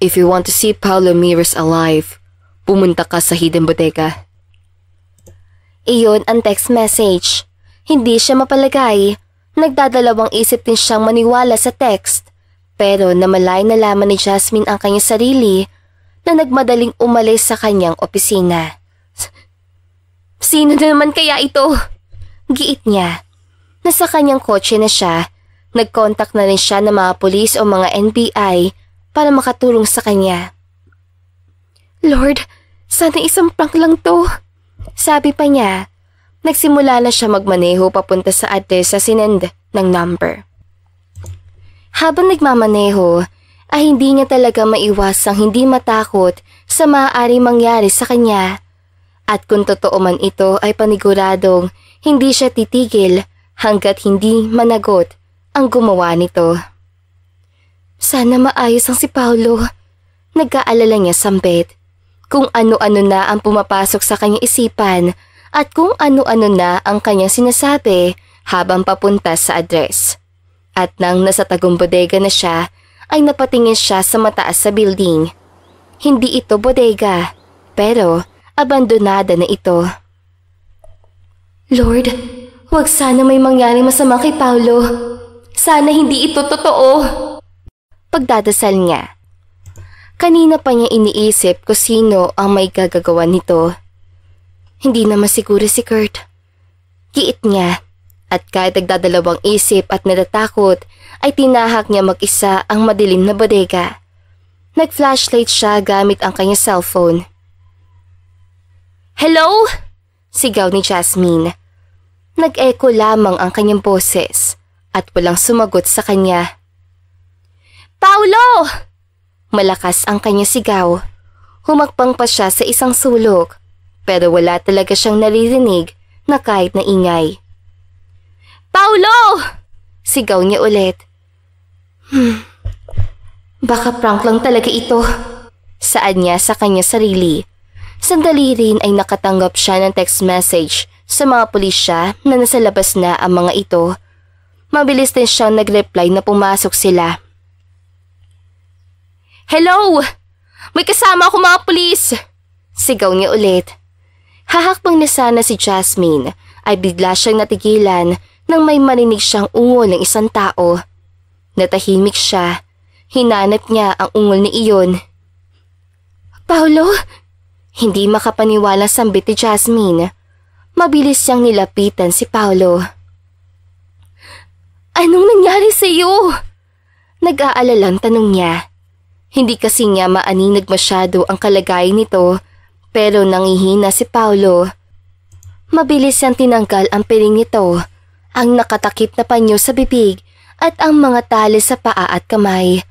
If you want to see Paolo Miras alive, pumunta ka sa Hidden Bodega. Iyon ang text message. Hindi siya mapalagay. Nagdadalawang isip din siyang maniwala sa text. Pero namalay na lamang ni Jasmine ang kanyang sarili na nagmadaling umalis sa kanyang opisina. Sino na naman kaya ito? Giit niya. Nasa kanyang kotse na siya. Nag-contact na rin siya ng mga pulis o mga NBI para makatulong sa kanya. Lord, sana isang prank lang to. Sabi pa niya. Nagsimula na siya magmaneho papunta sa address sa sinend ng number. Habang nagmamaneho, ay hindi niya talaga maiwasang hindi matakot sa maaaring mangyari sa kanya. At kung totoo man ito ay paniguradong hindi siya titigil hanggat hindi managot ang gumawa nito. Sana maayos ang si Paolo. Nag-aalala niya sambit. Kung ano-ano na ang pumapasok sa kanyang isipan at kung ano-ano na ang kanyang sinasabi habang papunta sa address. At nang nasa tagong bodega na siya, ay napatingin siya sa mataas sa building. Hindi ito bodega, pero abandonada na ito. Lord, huwag sana may mangyaring masama kay Paulo. Sana hindi ito totoo. Pagdadasal niya. Kanina pa niya iniisip kung sino ang may gagagawa nito. Hindi naman siguro si Kurt. Giit niya, at kahit nagdadalawang isip at natatakot, ay tinahak niya mag-isa ang madilim na bodega. Nag-flashlight siya gamit ang kanyang cellphone. Hello? Sigaw ni Jasmine. Nag-echo lamang ang kanyang boses at walang sumagot sa kanya. Paulo! Malakas ang kanyang sigaw. Humakbang pa siya sa isang sulok, pero wala talaga siyang naririnig na kahit na ingay. Paulo! Sigaw niya ulit. Baka prank lang talaga ito. Saad niya sa kanya sarili. Sandali rin ay nakatanggap siya ng text message sa mga pulisya na nasa labas na ang mga ito. Mabilis din siyang nag-reply na pumasok sila. Hello! May kasama ako mga pulis! Sigaw niya ulit. Hahakbang na sana si Jasmine ay bigla siyang natigilan nang may marinig siyang ungol ng isang tao. Natahimik siya. Hinanap niya ang ungol ni iyon. Paulo? Hindi makapaniwala sambit ni Jasmine. Mabilis siyang nilapitan si Paulo. Anong nangyari sa iyo? Nag-aalalang tanong niya. Hindi kasi niya maaninag masyado ang kalagayan nito, pero nangihina si Paulo. Mabilis siyang tinanggal ang piring nito, ang nakatakip na panyo sa bibig at ang mga tali sa paa at kamay.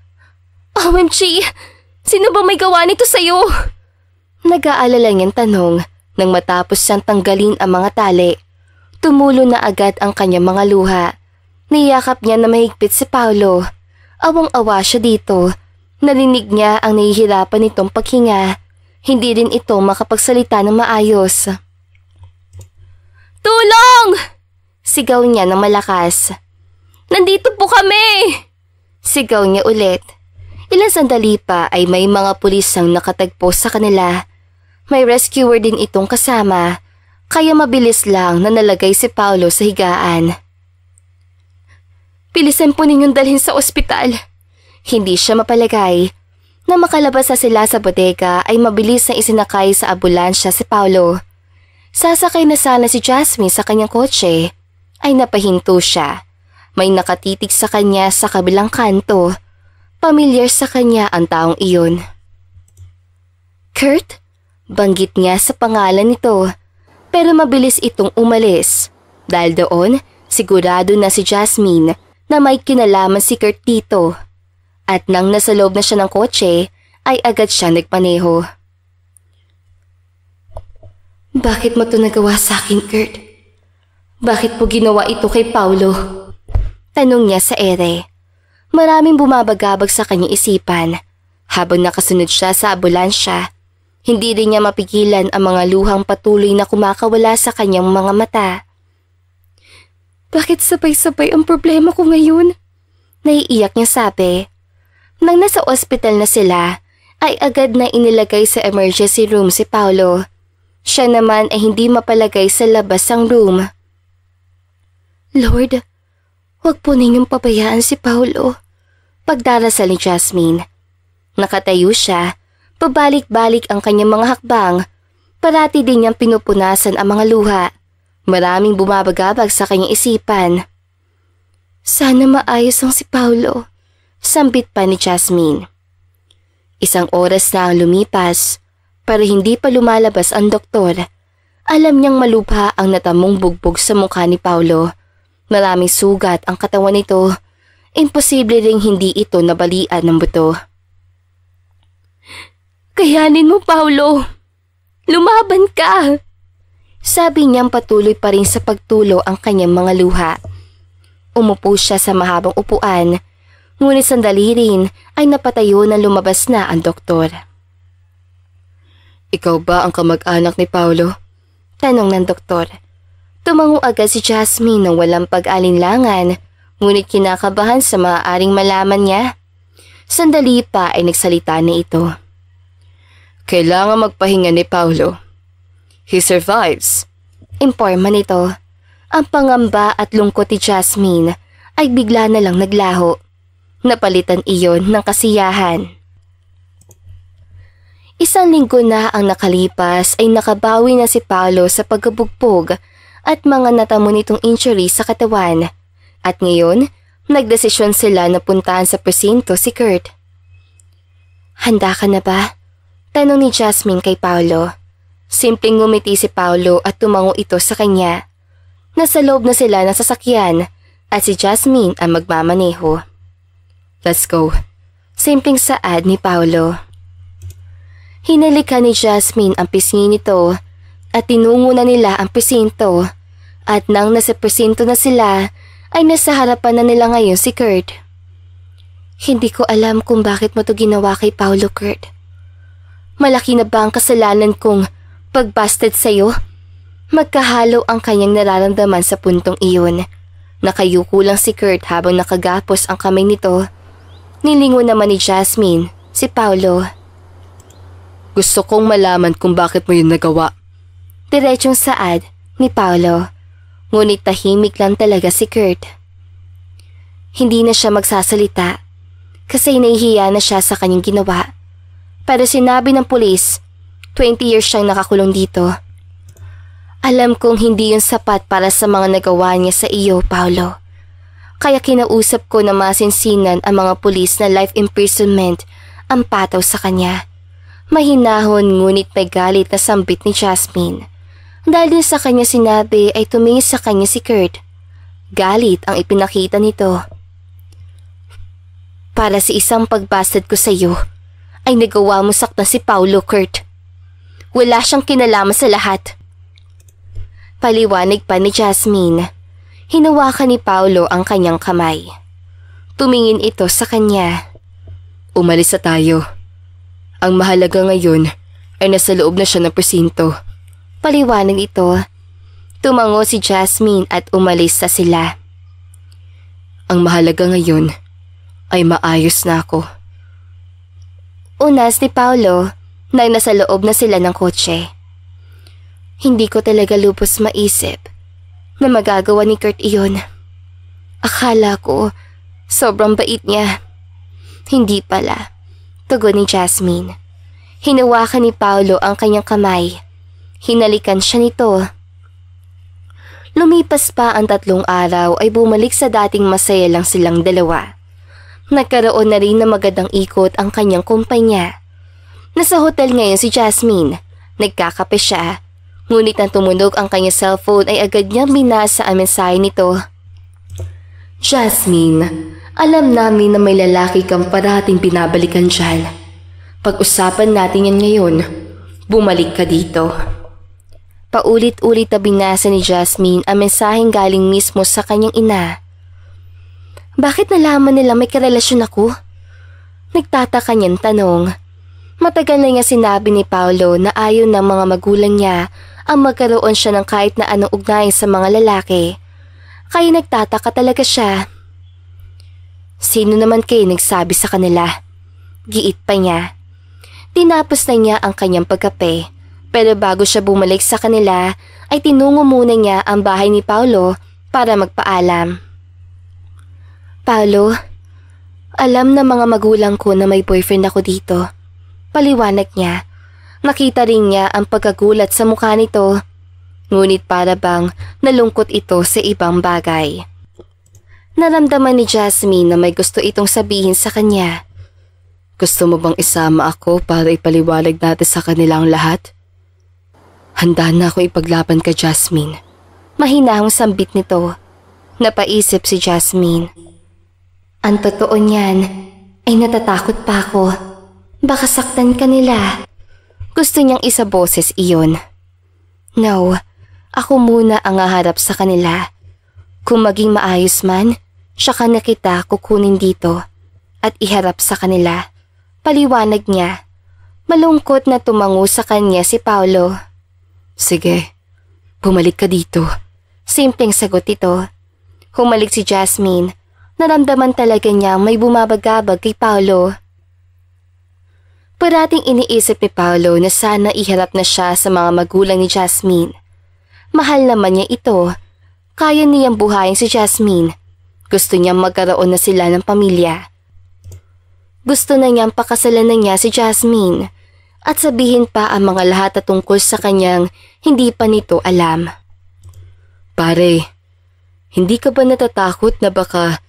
OMG! Sino ba may gawa nito sa'yo? Nag-aalala niyang tanong nang matapos siyang tanggalin ang mga tali. Tumulo na agad ang kanyang mga luha. Niyakap niya na mahigpit si Paulo. Awang-awa siya dito. Narinig niya ang nahihirapan nitong paghinga. Hindi rin ito makapagsalita ng maayos. Tulong! Sigaw niya ng malakas. Nandito po kami! Sigaw niya ulit. Ilang sandali pa ay may mga pulis ang nakatagpo sa kanila. May rescuer din itong kasama, kaya mabilis lang na nalagay si Paulo sa higaan. Bilisan po ninyong dalhin sa ospital. Hindi siya mapalagay. Na makalabas na sila sa bodega ay mabilis na isinakay sa ambulansya si Paulo. Sasakay na sana si Jasmine sa kanyang kotse, ay napahinto siya. May nakatitig sa kanya sa kabilang kanto. Pamilyar sa kanya ang taong iyon. Kurt? Banggit niya sa pangalan nito, pero mabilis itong umalis. Dahil doon, sigurado na si Jasmine na may kinalaman si Kurt dito. At nang nasa loob na siya ng kotse, ay agad siya nagpaneho. Bakit mo ito nagawa sa akin, Kurt? Bakit po ginawa ito kay Paulo? Tanong niya sa ere. Maraming bumabagabag sa kanyang isipan. Habang nakasunod siya sa ambulansya, hindi rin niya mapigilan ang mga luhang patuloy na kumakawala sa kanyang mga mata. Bakit sabay-sabay ang problema ko ngayon? Naiiyak niya sabi. Nang nasa ospital na sila, ay agad na inilagay sa emergency room si Paulo. Siya naman ay hindi mapalagay sa labas ng room. Lord, huwag po ninyong pabayaan si Paulo. Pagdarasal ni Jasmine. Nakatayo siya. Pabalik-balik ang kanyang mga hakbang. Parati din niyang pinupunasan ang mga luha. Maraming bumabagabag sa kanyang isipan. Sana maayos ang si Paulo, sambit pa ni Jasmine. Isang oras na ang lumipas, pero hindi pa lumalabas ang doktor. Alam niyang malubha ang natamong bugbog sa mukha ni Paulo. Maraming sugat ang katawan nito. Imposible ring hindi ito nabalian ng buto. Kayanin mo, Paulo. Lumaban ka. Sabi niyang patuloy pa rin sa pagtulo ang kanyang mga luha. Umupo siya sa mahabang upuan, ngunit sandali rin ay napatayo na lumabas na ang doktor. Ikaw ba ang kamag-anak ni Paulo? Tanong ng doktor. Tumango agad si Jasmine nang walang pag-alinlangan, ngunit kinakabahan sa maaaring malaman niya. Sandali pa ay nagsalita na ito. Kailangan magpahinga ni Paulo. He survives. Imporma nito. Ang pangamba at lungkot ni Jasmine ay bigla na lang naglaho. Napalitan iyon ng kasiyahan. 1 linggo na ang nakalipas ay nakabawi na si Paulo sa pagkabugbog at mga natamo nitong injury sa katawan. At ngayon, nagdesisyon sila na puntahan sa presinto si Kurt. Handa ka na ba? Tanong ni Jasmine kay Paulo. Simpleng ngumiti si Paulo at tumango ito sa kanya. Nasa loob na sila ng sasakyan at si Jasmine ang magmamaneho. Let's go. Simpleng saad ni Paulo. Hinalikan ni Jasmine ang pisngi nito at tinungo na nila ang presinto. At nang nasa presinto na sila, ay nasa harapan na nila ngayon si Kurt. Hindi ko alam kung bakit mo to ginawa kay Paulo, Kurt. Malaki na ba ang kasalanan kong pagbasted sa'yo? Magkahalo ang kanyang nararamdaman sa puntong iyon. Nakayuko lang si Kurt habang nakagapos ang kamay nito. Nilingon naman ni Jasmine si Paulo. Gusto kong malaman kung bakit mo yun nagawa. Diretsong saad ni Paulo. Ngunit tahimik lang talaga si Kurt. Hindi na siya magsasalita kasi nahihiya na siya sa kanyang ginawa. Pero sinabi ng pulis, 20 years siyang nakakulong dito. Alam kong hindi yun sapat para sa mga nagawa niya sa iyo, Paulo. Kaya kinausap ko na masinsinan ang mga pulis na life imprisonment ang pataw sa kanya. Mahinahon ngunit may galit na sambit ni Jasmine. Dahil sa kanya sinabi ay tumingin sa kanya si Kurt. Galit ang ipinakita nito. Para sa isang pagbastard ko sa iyo, ay nagawa mo saktan si Paulo, Kurt. Wala siyang kinalaman sa lahat. Paliwanag pa ni Jasmine. Hinawakan ni Paulo ang kanyang kamay. Tumingin ito sa kanya. Umalis na tayo. Ang mahalaga ngayon ay nasa loob na siya ng presinto. Paliwanag ito. Tumango si Jasmine at umalis sa sila. Ang mahalaga ngayon ay maayos na ako. Unas ni Paulo na nasa loob na sila ng kotse. Hindi ko talaga lubos maisip na magagawa ni Kurt iyon. Akala ko sobrang bait niya. Hindi pala. Tugon ni Jasmine. Hinawakan ni Paulo ang kanyang kamay. Hinalikan siya nito. Lumipas pa ang 3 araw ay bumalik sa dating masaya lang silang dalawa. Nagkaroon na rin ng magandang ikot ang kanyang kumpanya. Nasa hotel ngayon si Jasmine. Nagkakape siya. Ngunit nang tumunog ang kanyang cellphone ay agad niyang binasa ang mensahe nito. Jasmine, alam namin na may lalaki kang parating binabalikan dyan. Pag-usapan natin yan ngayon. Bumalik ka dito. Paulit-ulit na binasa ni Jasmine ang mensaheng galing mismo sa kanyang ina. Bakit nalaman nila may karelasyon ako? Nagtataka niyang tanong. Matagal na niya sinabi ni Paulo na ayaw ng mga magulang niya ang magkaroon siya ng kahit na anong ugnayan sa mga lalaki. Kaya nagtataka talaga siya. Sino naman kayo nagsabi sa kanila? Giit pa niya. Tinapos na niya ang kanyang pagkape, pero bago siya bumalik sa kanila ay tinungo muna niya ang bahay ni Paulo para magpaalam. Paulo, alam na mga magulang ko na may boyfriend ako dito. Paliwanag niya. Nakita rin niya ang pagkagulat sa mukha nito. Ngunit para bang nalungkot ito sa ibang bagay. Naramdaman ni Jasmine na may gusto itong sabihin sa kanya. Gusto mo bang isama ako para ipaliwanag natin sa kanilang lahat? Handa na ako ipaglaban ka, Jasmine. Mahinahong sambit nito. Napaisip si Jasmine. Ang totoo niyan ay natatakot pa ako. Baka saktan ka nila. Gusto niyang isaboses iyon. No, ako muna ang haharap sa kanila. Kung maging maayos man, saka na kita kukunin dito at iharap sa kanila. Paliwanag niya. Malungkot na tumango sa kanya si Paulo. Sige, bumalik ka dito? Simpleng sagot ito. Humalik si Jasmine. Naramdaman talaga niyang may bumabagabag kay Paolo. Parating iniisip ni Paolo na sana iharap na siya sa mga magulang ni Jasmine. Mahal naman niya ito. Kaya niyang buhayin si Jasmine. Gusto niyang magkaroon na sila ng pamilya. Gusto na niyang pakasalan na niya si Jasmine at sabihin pa ang mga lahat na tungkol sa kanyang hindi pa nito alam. Pare, hindi ka ba natatakot na baka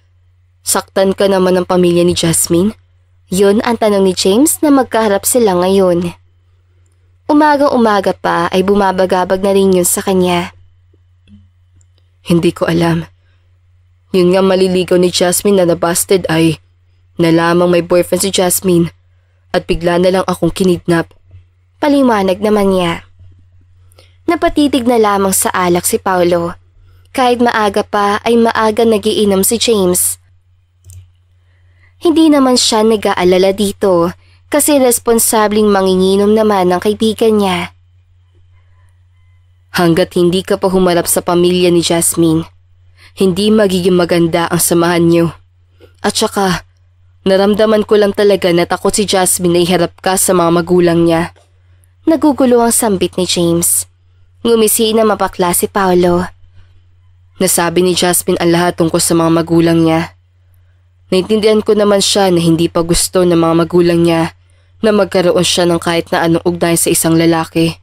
saktan ka naman ng pamilya ni Jasmine? Yun ang tanong ni James na magkaharap sila ngayon. Umagang-umaga pa ay bumabagabag na rin yun sa kanya. Hindi ko alam. Yun nga maliligaw ni Jasmine na nabasted ay nalamang may boyfriend si Jasmine at bigla na lang akong kinidnap. Paliwanag naman niya. Napatitig na lamang sa alak si Paolo. Kahit maaga pa ay maaga nagiinom si James. Hindi naman siya nag-aalala dito kasi responsabling manginginom naman ng kaibigan niya. Hanggat hindi ka pa humarap sa pamilya ni Jasmine, hindi magiging maganda ang samahan niyo. At saka, naramdaman ko lang talaga na takot si Jasmine na iharap ka sa mga magulang niya. Nagugulo ang sambit ni James. Ngumisi na mapakla si Paolo. Nasabi ni Jasmine ang lahat tungkol sa mga magulang niya. Naintindihan ko naman siya na hindi pa gusto ng mga magulang niya na magkaroon siya ng kahit na anong ugnayan sa isang lalaki.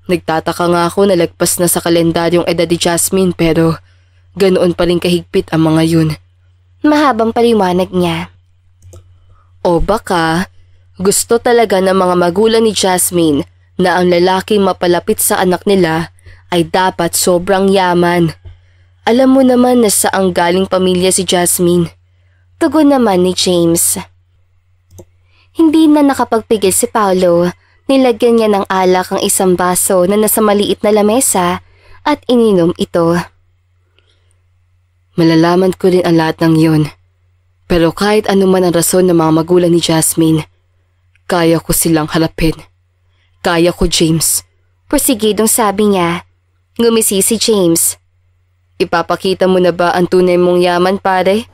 Nagtataka nga ako na lagpas na sa kalendaryong edad ni Jasmine pero ganoon pa rin kahigpit ang mga yun. Mahabang paliwanag niya. O baka gusto talaga ng mga magulang ni Jasmine na ang lalaking mapalapit sa anak nila ay dapat sobrang yaman. Alam mo naman na saang galing pamilya si Jasmine. Tugon naman ni James. Hindi na nakapagpigil si Paolo. Nilagyan niya ng alak ang isang baso na nasa maliit na lamesa at ininom ito. Malalaman ko rin ang lahat ng yun. Pero kahit ano man ang rason ng mga magulang ni Jasmine, kaya ko silang harapin. Kaya ko, James. Prosigidong sabi niya. Ngumisi si James. Ipapakita mo na ba ang tunay mong yaman, pare?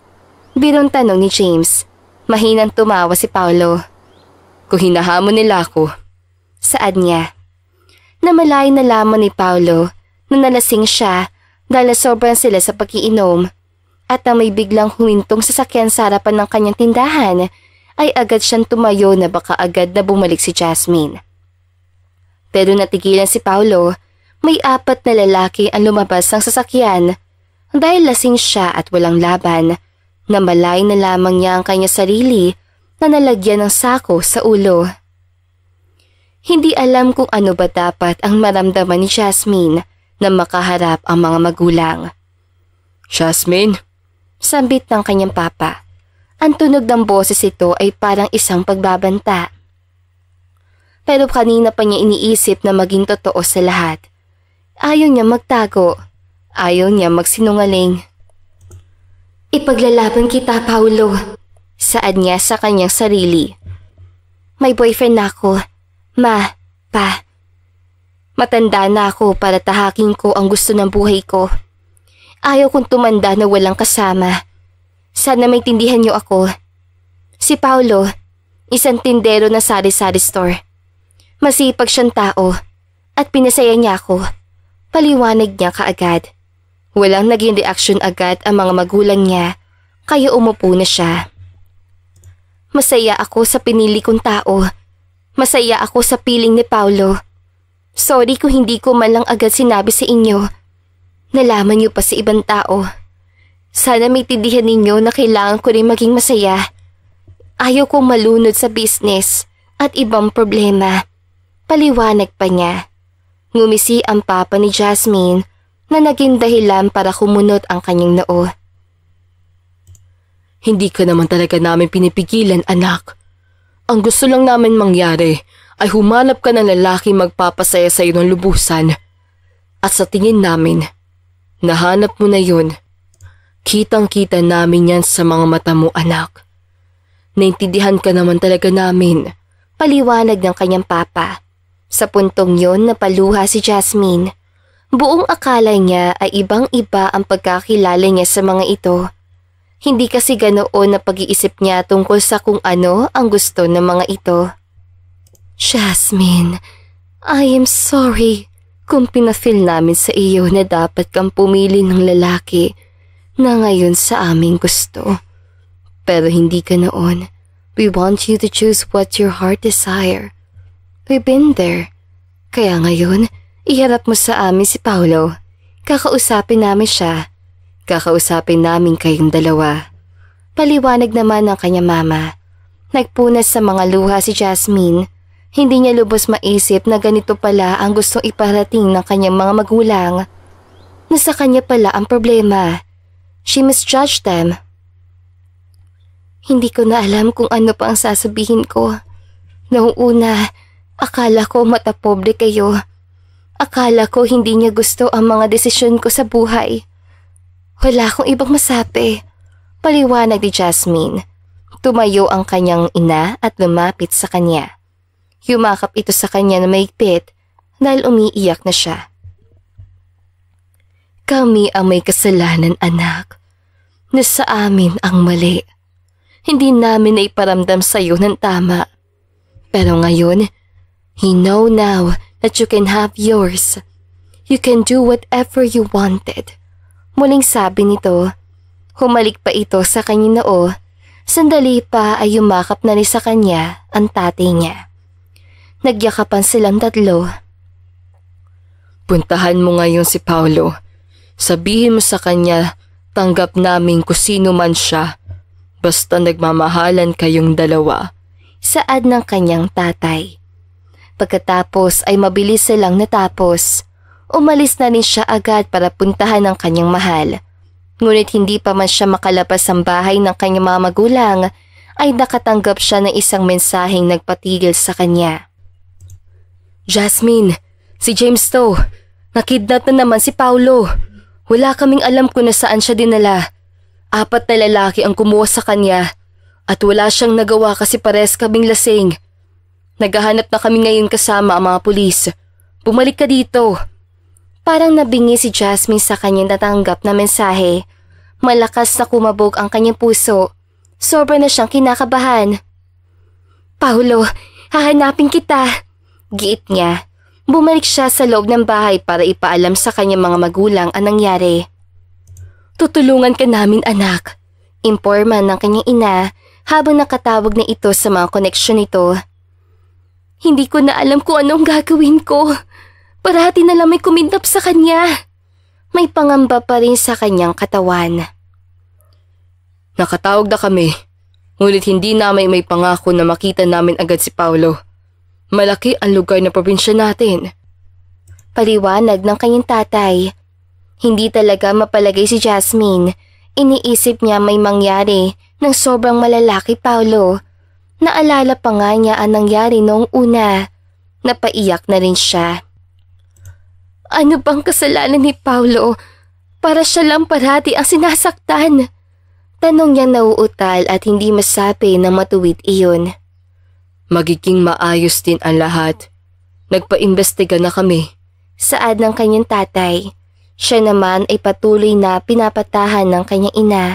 Birong tanong ni James. Mahinang tumawa si Paolo. Kung hinahamon nila ako. Saad niya. Namalay na lamang ni Paolo na nalasing siya dahil sobrang sila sa pag-iinom at na may biglang humintong sasakyan sa harapan ng kanyang tindahan ay agad siyang tumayo na baka agad na bumalik si Jasmine. Pero natigilan si Paolo, may 4 na lalaki ang lumabas ng sasakyan dahil lasing siya at walang laban. Namalay na lamang niya ang kanyang sarili na nalagyan ng sako sa ulo. Hindi alam kung ano ba dapat ang maramdaman ni Jasmine na makaharap ang mga magulang. Jasmine? Sambit ng kanyang papa. Ang tunog ng boses ito ay parang isang pagbabanta. Pero kanina pa niya iniisip na maging totoo sa lahat. Ayaw niya magtago. Ayaw niya magsinungaling. Ipaglalaban kita, Paolo. Saad niya sa kanyang sarili. May boyfriend na ako. Ma, pa. Matanda na ako para tahaking ko ang gusto ng buhay ko. Ayaw kong tumanda na walang kasama. Sana maintindihan niyo ako. Si Paolo, isang tindero na sari-sari store. Masipag siyang tao at pinasaya niya ako. Paliwanag niya kaagad. Walang naging reaksyon agad ang mga magulang niya kaya umupo na siya. Masaya ako sa pinili kong tao. Masaya ako sa piling ni Paolo. Sorry kung hindi ko man lang agad sinabi sa inyo. Nalaman niyo pa sa ibang tao. Sana maintindihan ninyo na kailangan ko rin maging masaya. Ayaw kong malunod sa business at ibang problema. Paliwanag pa niya. Ngumisi ang papa ni Jasmine na naging dahilan para kumunot ang kanyang noo. Hindi ka naman talaga namin pinipigilan, anak. Ang gusto lang namin mangyari ay humanap ka ng lalaki magpapasaya sa iyo ng lubusan. At sa tingin namin, nahanap mo na yun. Kitang-kita namin yan sa mga mata mo, anak. Naintindihan ka naman talaga namin. Paliwanag ng kanyang papa. Sa puntong yon napaluha si Jasmine. Buong akala niya ay ibang-iba ang pagkakilala niya sa mga ito. Hindi kasi ganoon na pag-iisip niya tungkol sa kung ano ang gusto ng mga ito. Jasmine, I am sorry kung pinafeel namin sa iyo na dapat kang pumili ng lalaki na ngayon sa aming gusto. Pero hindi ka noon. We want you to choose what your heart desire. We've been there. Kaya ngayon, iharap mo sa amin si Paulo. Kakausapin namin siya. Kakausapin namin kayong dalawa. Paliwanag naman ng kanya mama. Nagpunas sa mga luha si Jasmine. Hindi niya lubos maisip na ganito pala ang gustong iparating ng kanyang mga magulang. Nasa kanya pala ang problema. She misjudged them. Hindi ko na alam kung ano pa ang sasabihin ko. Noong una, akala ko matapobre kayo. Akala ko hindi niya gusto ang mga desisyon ko sa buhay. Wala akong ibang masabi. Paliwanag ni Jasmine. Tumayo ang kanyang ina at lumapit sa kanya. Yumakap ito sa kanya na mahigpit dahil umiiyak na siya. Kami ang may kasalanan, anak. Nasa amin ang mali. Hindi namin na iparamdam sa iyo ng tama. Pero ngayon, you know now that you can have yours. You can do whatever you wanted. Muling sabi nito. Humalik pa ito sa kanyang noo. Sandali pa ay yumakap na rin sa kanya ang tatay niya. Nagyakapan silang tatlo. Puntahan mo ngayon si Paulo. Sabihin mo sa kanya, tanggap namin kung sino man siya. Basta nagmamahalan kayong dalawa. Saad ng kanyang tatay. Pagkatapos ay mabilis silang natapos. Umalis na rin siya agad para puntahan ng kanyang mahal. Ngunit hindi pa man siya makalabas ng bahay ng kanyang mga magulang, ay nakatanggap siya ng isang mensaheng nagpatigil sa kanya. Jasmine, si James to. Nakidnap na naman si Paulo. Wala kaming alam kung nasaan siya dinala. 4 na lalaki ang kumuha sa kanya at wala siyang nagawa kasi pares kaming lasing. Naghahanap na kami ngayon kasama ang mga pulis. Bumalik ka dito. Parang nabingi si Jasmine sa kanyang natanggap na mensahe. Malakas na kumabog ang kanyang puso. Sobra na siyang kinakabahan. Paulo, hahanapin kita. Giit niya. Bumalik siya sa loob ng bahay para ipaalam sa kanyang mga magulang ang nangyari. Tutulungan ka namin, anak. Imporma ng kanyang ina habang nakatawag na ito sa mga koneksyon nito. Hindi ko na alam kung anong gagawin ko. Parati na lang may kumintap sa kanya. May pangamba pa rin sa kanyang katawan. Nakatawag na kami, ngunit hindi namin may pangako na makita namin agad si Paulo. Malaki ang lugar na probinsya natin. Paliwanag ng kanyang tatay. Hindi talaga mapalagay si Jasmine. Iniisip niya may mangyari ng sobrang malala kay Paulo. Naalala pa nga niya ang nangyari noong una. Napaiyak na rin siya. Ano bang kasalanan ni Paulo? Para siya lang parati ang sinasaktan. Tanong niya nauutal at hindi masabi na matuwid iyon. Magiging maayos din ang lahat. Nagpa-imbestiga na kami. Saad ng kanyang tatay. Siya naman ay patuloy na pinapatahan ng kanyang ina.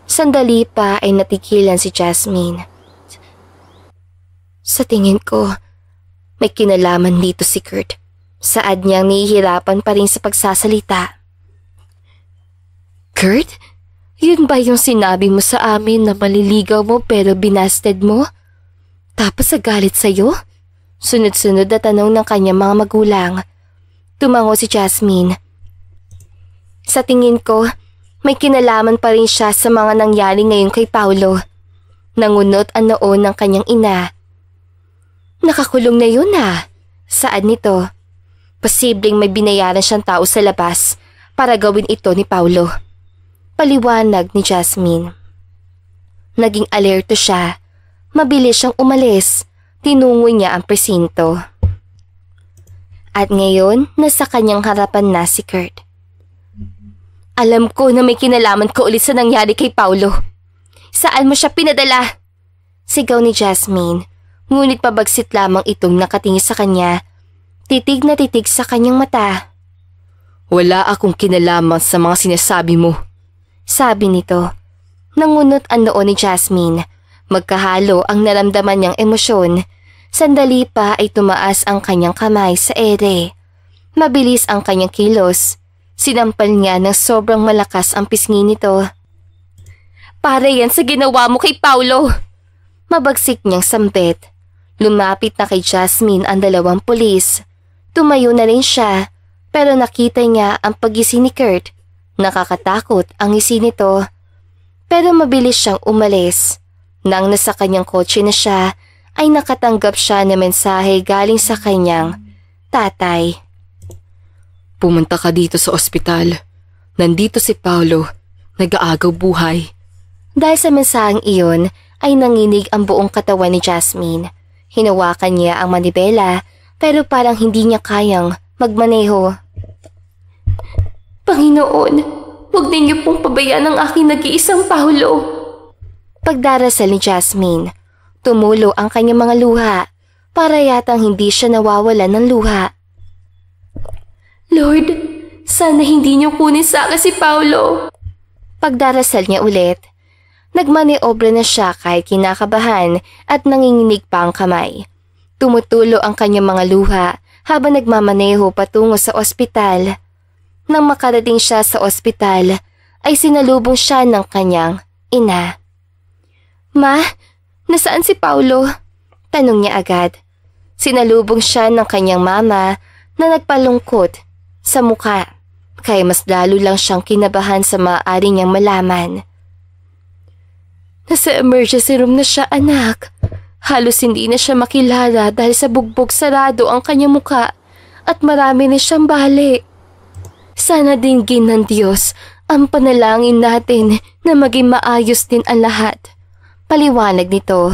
Sandali pa ay natigilan si Jasmine. Sa tingin ko, may kinalaman dito si Kurt. Saad niyang nihihirapan pa rin sa pagsasalita. Kurt? Yun ba yung sinabi mo sa amin na maliligaw mo pero binasted mo? Tapos nagalit sa'yo? Sunod-sunod na tanong ng kanyang mga magulang. Tumango si Jasmine. Sa tingin ko, may kinalaman pa rin siya sa mga nangyari ngayon kay Paulo. Nangunot ang noo ng kanyang ina. Nakakulong na yun Saad nito. Posibleng may binayaran siyang tao sa labas para gawin ito ni Paulo. Paliwanag ni Jasmine. Naging alerto siya. Mabilis siyang umalis. Tinungo niya ang presinto. At ngayon, nasa kanyang harapan na si Kurt. Alam ko na may kinalaman ko ulit sa nangyari kay Paulo. Saan mo siya pinadala? Sigaw ni Jasmine. Ngunit pabagsit lamang itong nakatingin sa kanya. Titig na titig sa kanyang mata. Wala akong kinalaman sa mga sinasabi mo. Sabi nito. Nangunot ang noo ni Jasmine. Magkahalo ang naramdaman niyang emosyon. Sandali pa ay tumaas ang kanyang kamay sa ere. Mabilis ang kanyang kilos. Sinampal niya ng sobrang malakas ang pisngi nito. Para yan sa ginawa mo kay Paulo! Mabagsik niyang sambit. Lumapit na kay Jasmine ang dalawang pulis. Tumayo na rin siya, pero nakita niya ang pag-isi ni Kurt. Nakakatakot ang isi nito. Pero mabilis siyang umalis. Nang nasa kanyang kotse na siya, ay nakatanggap siya ng mensahe galing sa kanyang tatay. Pumunta ka dito sa ospital. Nandito si Paulo, nag-aagaw buhay. Dahil sa mensaheng iyon, ay nanginig ang buong katawan ni Jasmine. Hinawakan niya ang manibela, pero parang hindi niya kayang magmaneho. Panginoon, huwag ninyo pong pabayaan ang aking nag-iisang Paulo. Pagdarasal ni Jasmine, tumulo ang kanyang mga luha, para yatang hindi siya nawawalan ng luha. Lord, sana hindi niyo kunin sa akin si Paulo. Pagdarasal niya ulit, nagmaneobra na siya kahit kinakabahan at nanginginig pa ang kamay. Tumutulo ang kanyang mga luha habang nagmamaneho patungo sa ospital. Nang makarating siya sa ospital, ay sinalubong siya ng kanyang ina. Ma, nasaan si Paulo? Tanong niya agad. Sinalubong siya ng kanyang mama na nagpalungkot sa mukha, kaya mas lalo lang siyang kinabahan sa maaari niyang malaman. Nasa emergency room na siya, anak. Halos hindi na siya makilala dahil sa bugbog sarado ang kanyang muka at marami na siyang bali. Sana dinggin ng Diyos ang panalangin natin na maging maayos din ang lahat. Paliwanag nito.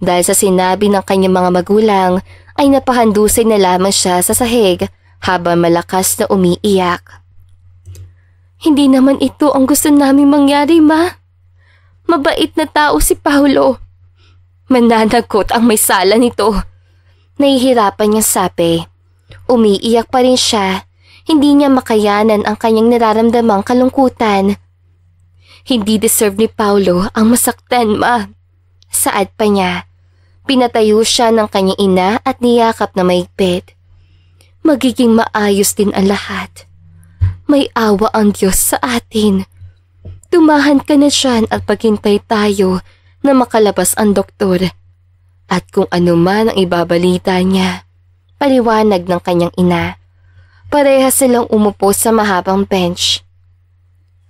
Dahil sa sinabi ng kanyang mga magulang ay napahandusay na lamang siya sa sahig habang malakas na umiiyak. Hindi naman ito ang gusto naming mangyari, Ma. Mabait na tao si Paulo. Mananagot ang may sala nito. Nahihirapan niyang sabi. Umiiyak pa rin siya. Hindi niya makayanan ang kanyang nararamdamang kalungkutan. Hindi deserve ni Paulo ang masaktan, Ma. Saad pa niya. Pinatayo siya ng kanyang ina at niyakap na mahigpit. Magiging maayos din ang lahat. May awa ang Diyos sa atin. Tumahan ka na siyan at paghintay tayo na makalabas ang doktor. At kung ano man ang ibabalita niya, paliwanag ng kanyang ina. Parehas silang umupo sa mahabang bench.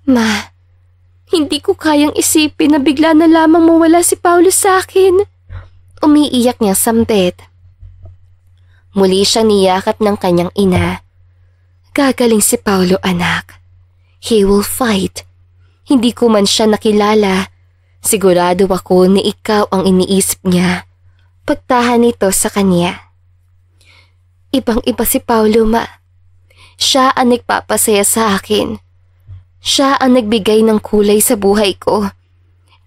Ma, hindi ko kayang isipin na bigla na lamang mawala si Paulo sa akin. Umiiyak niyang sambit. Muli siyang niyakap ng kanyang ina. Gagaling si Paulo, anak. He will fight. Hindi ko man siya nakilala. Sigurado ako na ikaw ang iniisip niya. Pagtahan nito sa kanya. Ibang-iba si Paulo, Ma. Siya ang nagpapasaya sa akin. Siya ang nagbigay ng kulay sa buhay ko.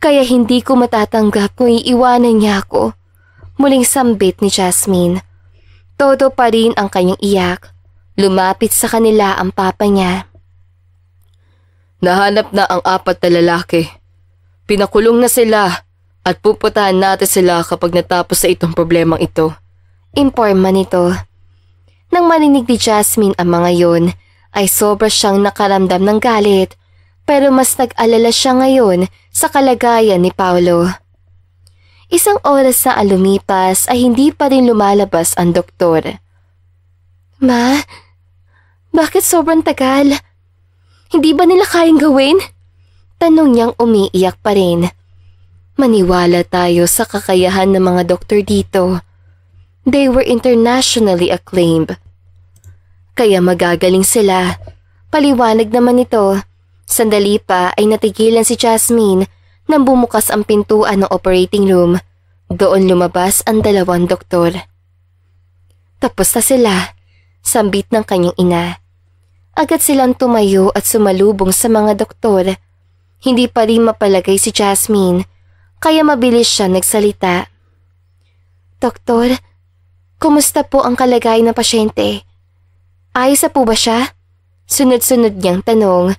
Kaya hindi ko matatanggap kung iiwanan niya ako. Muling sambit ni Jasmine. Todo pa rin ang kanyang iyak. Lumapit sa kanila ang papa niya. Nahanap na ang 4 na lalaki. Pinakulong na sila at puputahan natin sila kapag natapos sa itong problemang ito. Imporma nito. Nang marinig ni Jasmine ang mga yon, ay sobra siyang nakaramdam ng galit, pero mas nag-alala siya ngayon sa kalagayan ni Paulo. Isang oras na ang lumipas ay hindi pa rin lumalabas ang doktor. Ma, bakit sobrang tagal? Hindi ba nila kayang gawin? Tanong niyang umiiyak pa rin. Maniwala tayo sa kakayahan ng mga doktor dito. They were internationally acclaimed. Kaya magagaling sila. Paliwanag naman ito. Sandali pa ay natigilan si Jasmine nang bumukas ang pintuan ng operating room. Doon lumabas ang 2 doktor. Tapos na sila, sambit ng kanyang ina. Agad silang tumayo at sumalubong sa mga doktor. Hindi pa rin mapalagay si Jasmine, kaya mabilis siya nagsalita. Doktor, kumusta po ang kalagayan ng pasyente? Ayos na po ba siya? Sunod-sunod niyang tanong,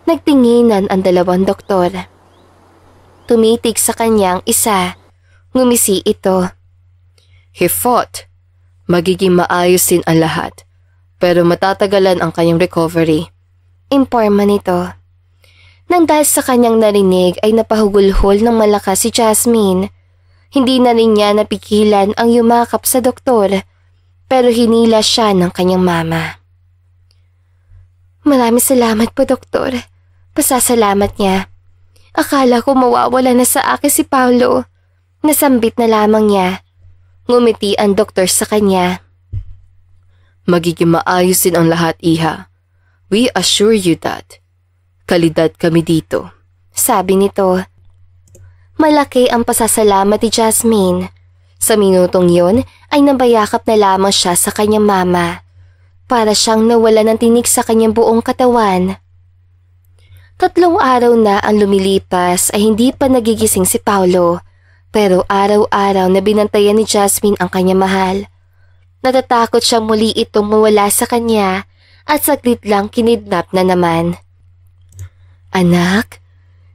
nagtinginan ang dalawang doktor. Tumitig sa kanyang isa, ngumisi ito. He fought. Magiging maayos din ang lahat, pero matatagalan ang kanyang recovery. Imporma nito. Nang dahil sa kanyang narinig ay napahugulhol ng malakas si Jasmine. Hindi na rin niya napigilan ang yumakap sa doktor, pero hinila siya ng kanyang mama. Maraming salamat po, doktor. Pasasalamat niya. Akala ko mawawala na sa akin si Paulo. Nasambit na lamang niya. Ngumiti ang doktor sa kanya. Magiging maayos din ang lahat, Iha. We assure you that. Kalidad kami dito. Sabi nito. Malaki ang pasasalamat ni Jasmine. Sa minutong yon ay nabayakap na lamang siya sa kanyang mama. Para siyang nawala ng tinig sa kanyang buong katawan. 3 araw na ang lumilipas ay hindi pa nagigising si Paulo, pero araw-araw na binantayan ni Jasmine ang kanyang mahal. Natatakot siyang muli itong mawala sa kanya at saglit lang kinidnap na naman. Anak,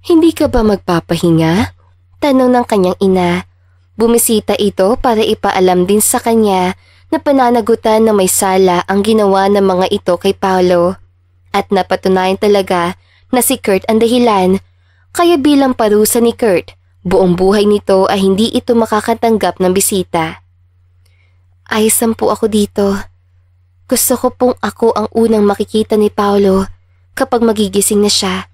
hindi ka ba magpapahinga? Tanong ng kanyang ina. Bumisita ito para ipaalam din sa kanya na pananagutan na may sala ang ginawa ng mga ito kay Paulo at napatunayan talaga na si Kurt ang dahilan, kaya bilang parusa ni Kurt, buong buhay nito ay hindi ito makakatanggap ng bisita. Ayos po ako dito. Gusto ko pong ako ang unang makikita ni Paulo kapag magigising na siya.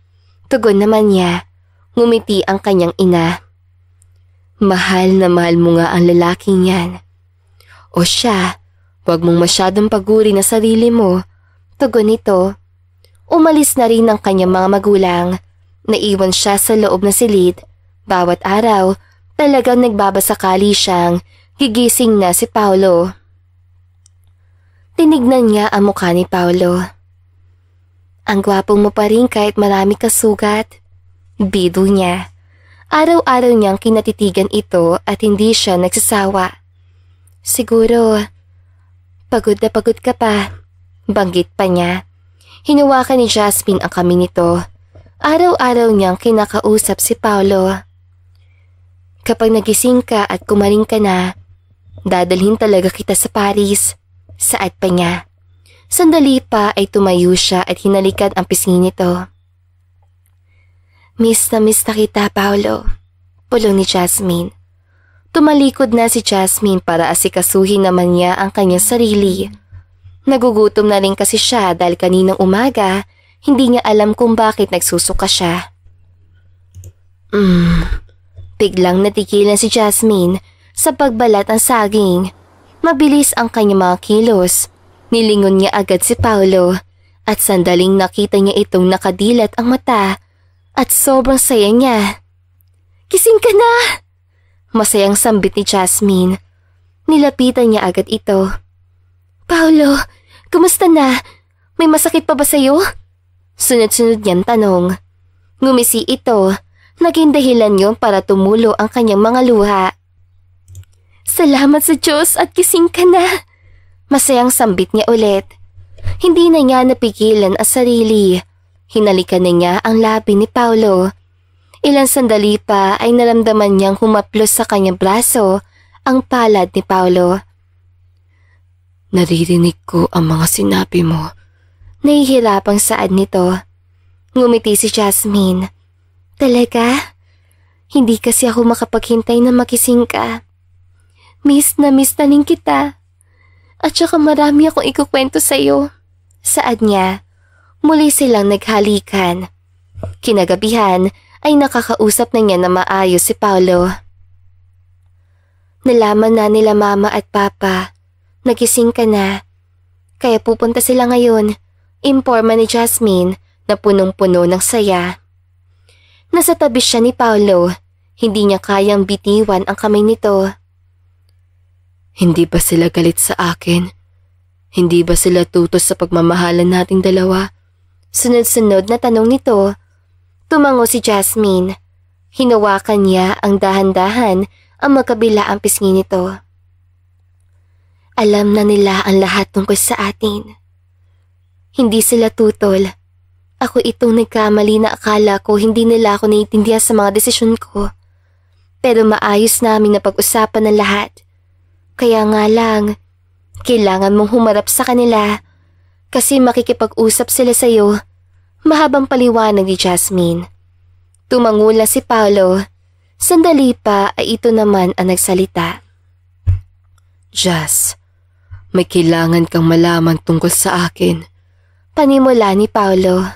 Tugon naman niya, ngumiti ang kanyang ina. Mahal na mahal mo nga ang lalaking yan. O siya, huwag mong masyadong paguri na sarili mo. Tugon nito. Umalis na rin ang kanyang mga magulang. Naiwan siya sa loob ng silid. Bawat araw, talagang nagbabasakali siyang gigising na si Paulo. Tinignan niya ang mukha ni Paulo. Ang gwapo mo pa rin kahit marami ka sugat. Bido niya. Araw-araw niyang kinatitigan ito at hindi siya nagsasawa. Siguro, pagod na pagod ka pa. Banggit pa niya. Hinawakan ni Jasmine ang kamay nito. Araw-araw niyang kinakausap si Paulo. Kapag nagising ka at kumaling ka na, dadalhin talaga kita sa Paris. Saad pa niya. Sandali pa ay tumayo siya at hinalikan ang pisngi nito. Miss na kita, Paulo. Pulong ni Jasmine. Tumalikod na si Jasmine para asikasuhin naman niya ang kanyang sarili. Nagugutom na rin kasi siya dahil kaninang umaga, hindi niya alam kung bakit nagsusuka siya. Biglang natigilan si Jasmine sa pagbalat ng saging. Mabilis ang kanyang mga kilos. Nilingon niya agad si Paulo at sandaling nakita niya itong nakadilat ang mata at sobrang saya niya. Gising ka na! Masayang sambit ni Jasmine. Nilapitan niya agad ito. Paulo, kumusta na? May masakit pa ba sa'yo? Sunod-sunod niyang tanong. Ngumisi ito. Naging dahilan yun para tumulo ang kanyang mga luha. Salamat sa Diyos at gising ka na. Masayang sambit niya ulit. Hindi na niya napigilan ang sarili. Hinalikan na niya ang labi ni Paulo. Ilang sandali pa ay naramdaman niyang humaplos sa kanyang braso ang palad ni Paulo. Naririnig ko ang mga sinabi mo. Nahihirapang saad nito. Ngumiti si Jasmine. Talaga? Hindi kasi ako makapaghintay na makising ka. Miss na rin kita. At saka marami akong ikukwento sa'yo. Saad niya. Muli silang naghalikan. Kinagabihan ay nakakausap na niya na maayos si Paulo. Nalaman na nila mama at papa. Nagising ka na. Kaya pupunta sila ngayon. Imporma ni Jasmine na punong-puno ng saya. Nasa tabi siya ni Paulo. Hindi niya kayang bitiwan ang kamay nito. Hindi ba sila galit sa akin? Hindi ba sila tutos sa pagmamahalan nating dalawa? Sunod-sunod na tanong nito. Tumango si Jasmine. Hinawakan niya ang dahan-dahan ang magkabila ang pisngi nito. Alam na nila ang lahat tungkol sa atin. Hindi sila tutol. Ako itong nagkamali na akala ko hindi nila ako naiintindihan sa mga desisyon ko. Pero maayos namin na pag-usapan ng lahat. Kaya nga lang, kailangan mong humarap sa kanila kasi makikipag-usap sila sa'yo. Mahabang paliwanag ni Jasmine. Tumangula si Paolo. Sandali pa ay ito naman ang nagsalita. Jas, may kailangan kang malaman tungkol sa akin. Panimula ni Paolo.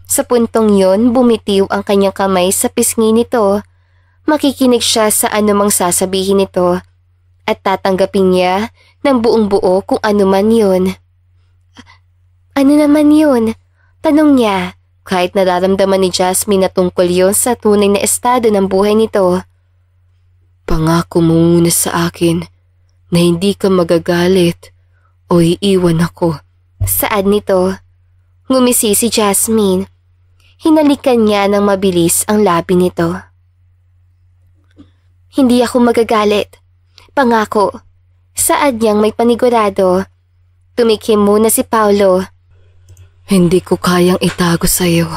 Sa puntong yon, bumitiw ang kanyang kamay sa pisngi nito. Makikinig siya sa anumang sasabihin nito at tatanggapin niya ng buong buo kung ano man yun. Ano naman yun? Tanong niya, kahit nararamdaman ni Jasmine na tungkol yun sa tunay na estado ng buhay nito. Pangako mo muna sa akin na hindi ka magagalit o iiwan ako. Saad nito? Ngumisi si Jasmine. Hinalikan niya ng mabilis ang labi nito. Hindi ako magagalit. Pangako. Saad niyang may panigurado. Tumikim muna si Paolo. Hindi ko kayang itago sa'yo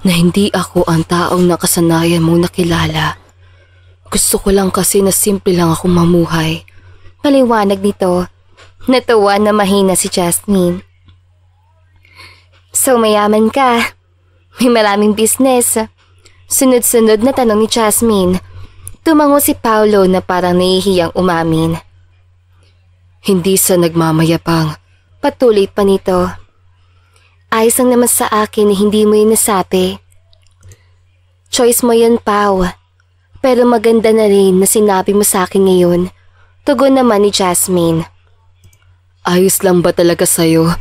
na hindi ako ang taong nakasanayan mo nakilala. Gusto ko lang kasi na simple lang akong mamuhay. Paliwanag nito. Natuwa na mahina si Jasmine. So mayaman ka. May maraming business. Sunod-sunod na tanong ni Jasmine. Tumango si Paolo na parang nahihiyang umamin. Hindi sa nagmamayabang. Patuloy pa nito. Ayos lang naman sa akin na hindi mo yun nasabi. Choice mo yun, Pao. Pero maganda na rin na sinabi mo sa akin ngayon. Tugon naman ni Jasmine. Ayos lang ba talaga sa'yo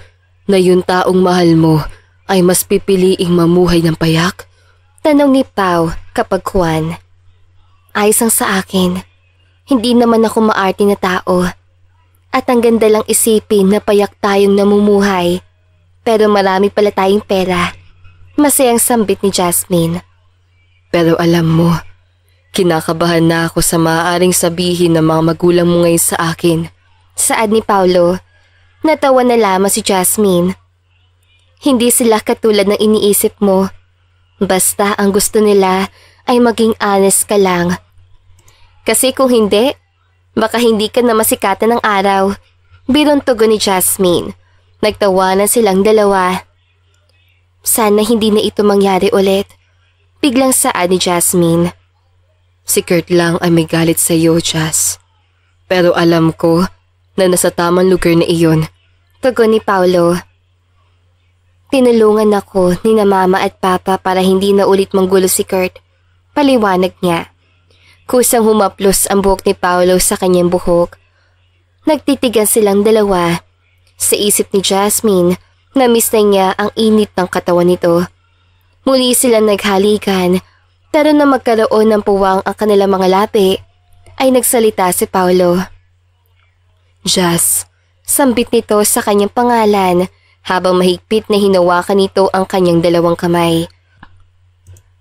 na yung taong mahal mo ay mas pipiliing mamuhay ng payak? Tanong ni Pao kapag kuwan. Ayos lang sa akin. Hindi naman ako maarte na tao. At ang ganda lang isipin na payak tayong namumuhay. Pero marami pala tayong pera. Masayang sambit ni Jasmine. Pero alam mo, kinakabahan na ako sa maaaring sabihin ng mga magulang mo ngayon sa akin. Saad ni Paolo. Natawa na lamang si Jasmine. Hindi sila katulad ng iniisip mo. Basta ang gusto nila ay maging honest ka lang. Kasi kung hindi, baka hindi ka na masikatan ng araw. Birong tugon ni Jasmine. Nagtawanan silang dalawa. Sana hindi na ito mangyari ulit. Biglang saad ni Jasmine. Si Kurt lang ay may galit sa iyo, Jas. Pero alam ko na nasa tamang lugar na iyon. Tugon ni Paolo. Tinulungan ako ni na mama at papa para hindi na ulit manggulo si Kurt. Paliwanag niya. Kusang humaplos ang buhok ni Paolo sa kanyang buhok. Nagtitigan silang dalawa. Sa isip ni Jasmine, na-miss na niya ang init ng katawan nito. Muli silang naghalikan, pero na magkaroon ng puwang ang kanilang mga labi, ay nagsalita si Paolo. Jas, sambit nito sa kanyang pangalan habang mahigpit na hinawakan nito ang kanyang dalawang kamay.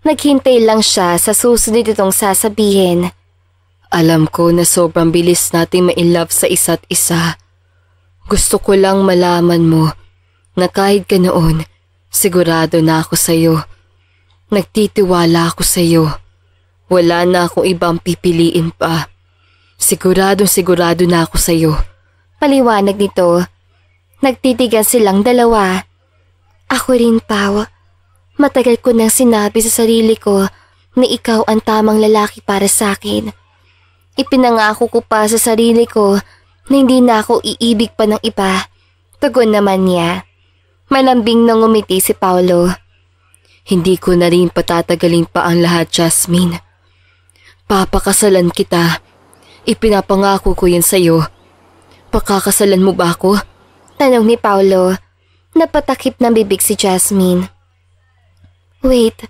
Naghintay lang siya sa susunod itong sasabihin. Alam ko na sobrang bilis nating ma-inlove sa isa't isa. Gusto ko lang malaman mo na kahit ganoon, sigurado na ako sa'yo. Nagtitiwala ako sa'yo. Wala na akong ibang pipiliin pa. Sigurado na ako sa'yo. Paliwanag nito. Nagtitigan silang dalawa. Ako rin, Pao. Matagal ko nang sinabi sa sarili ko na ikaw ang tamang lalaki para sa akin. Ipinangako ko pa sa sarili ko na hindi na ako iibig pa ng iba. Tugon naman niya. Malambing nang ngumiti si Paolo. Hindi ko na rin patatagalin pa ang lahat, Jasmine. Papakasalan kita. Ipinapangako ko yan sa'yo. Pakakasalan mo ba ako? Tanong ni Paolo. Napatakip ng bibig si Jasmine. Wait,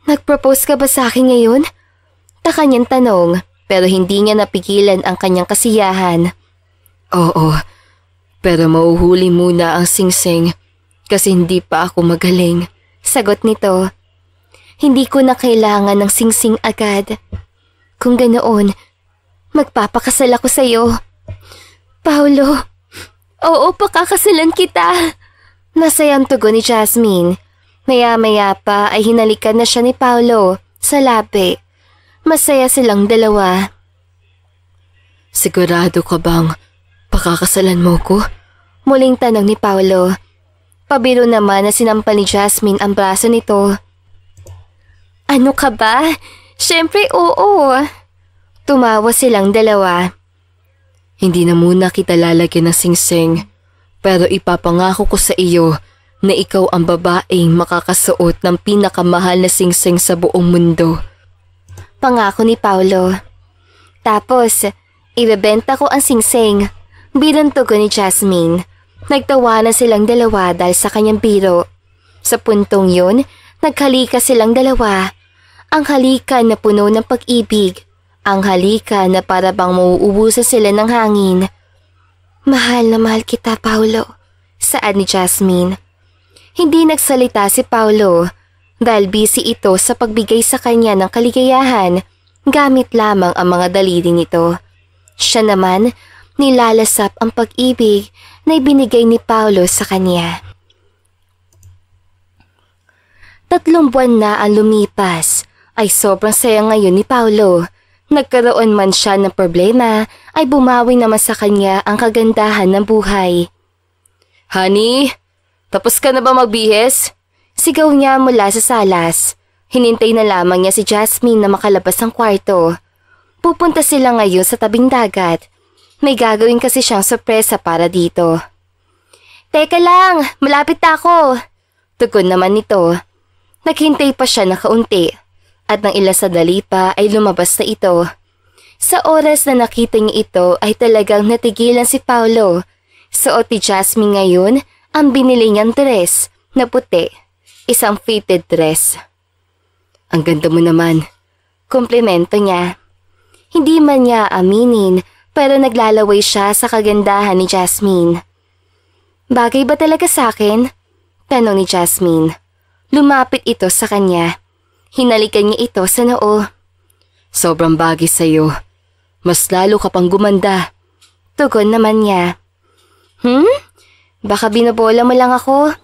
nag-propose ka ba sa akin ngayon? Taka niyang tanong, pero hindi niya napigilan ang kanyang kasiyahan. Oo, pero mauhuli muna ang singsing kasi hindi pa ako magaling. Sagot nito. Hindi ko na kailangan ng singsing agad. Kung ganoon, magpapakasal ako sa'yo. Paolo, oo, pakakasalan kita. Masayang tugon ni Jasmine. Maya-maya pa ay hinalikan na siya ni Paolo sa labi. Masaya silang dalawa. Sigurado ka bang pakakasalan mo ko? Muling tanong ni Paolo. Pabiro naman na sinampal ni Jasmine ang braso nito. Ano ka ba? Siyempre oo. Tumawa silang dalawa. Hindi na muna kita lalagyan ng singsing, pero ipapangako ko sa iyo na ikaw ang babaeng makakasuot ng pinakamahal na singsing sa buong mundo. Pangako ni Paolo. Tapos, ibebenta ko ang singsing. Birong tugon ni Jasmine. Nagtawanan silang dalawa dahil sa kanyang biro. Sa puntong yun, naghalika silang dalawa. Ang halika na puno ng pag-ibig. Ang halika na para bang mauubusan sila ng hangin. Mahal na mahal kita, Paolo, saad ni Jasmine. Hindi nagsalita si Paolo dahil busy ito sa pagbigay sa kanya ng kaligayahan gamit lamang ang mga daliri nito. Siya naman nilalasap ang pag-ibig na ibinigay ni Paolo sa kanya. 3 buwan na ang lumipas ay sobrang saya ngayon ni Paolo. Nagkaroon man siya ng problema ay bumawi naman sa kanya ang kagandahan ng buhay. Honey, tapos ka na ba magbihis? Sigaw niya mula sa salas. Hinintay na lamang niya si Jasmine na makalabas ng kwarto. Pupunta sila ngayon sa tabing dagat. May gagawin kasi siyang sorpresa para dito. Teka lang, malapit na ako. Tugon naman nito. Naghintay pa siya na kaunti. At nang ilang sandali pa ay lumabas na ito. Sa oras na nakita niya ito ay talagang natigilan si Paolo. Suot ni Jasmine ngayon ang binili niyang dress na puti. Isang fitted dress. Ang ganda mo naman. Komplimento niya. Hindi man niya aminin pero naglalaway siya sa kagandahan ni Jasmine. Bagay ba talaga sa akin? Tanong ni Jasmine. Lumapit ito sa kanya. Hinalikan niya ito sa noo. Sobrang bagay sa'yo. Mas lalo ka pang gumanda. Tugon naman niya. Baka binobola mo lang ako?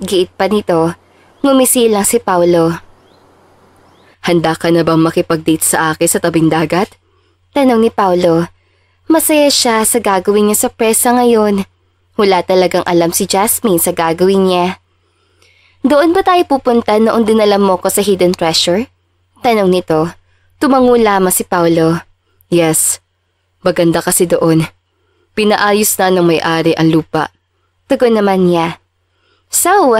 Giit pa nito. Ngumisi lang si Paolo. Handa ka na bang makipag-date sa akin sa tabing dagat? Tanong ni Paolo. Masaya siya sa gagawin niya sa presa ngayon. Wala talagang alam si Jasmine sa gagawin niya. Doon ba tayo pupunta noong dinala mo ko sa Hidden Treasure? Tanong nito. Tumango lamang si Paolo. Yes, maganda kasi doon. Pinaayos na ng may-ari ang lupa. Tugon naman niya. So,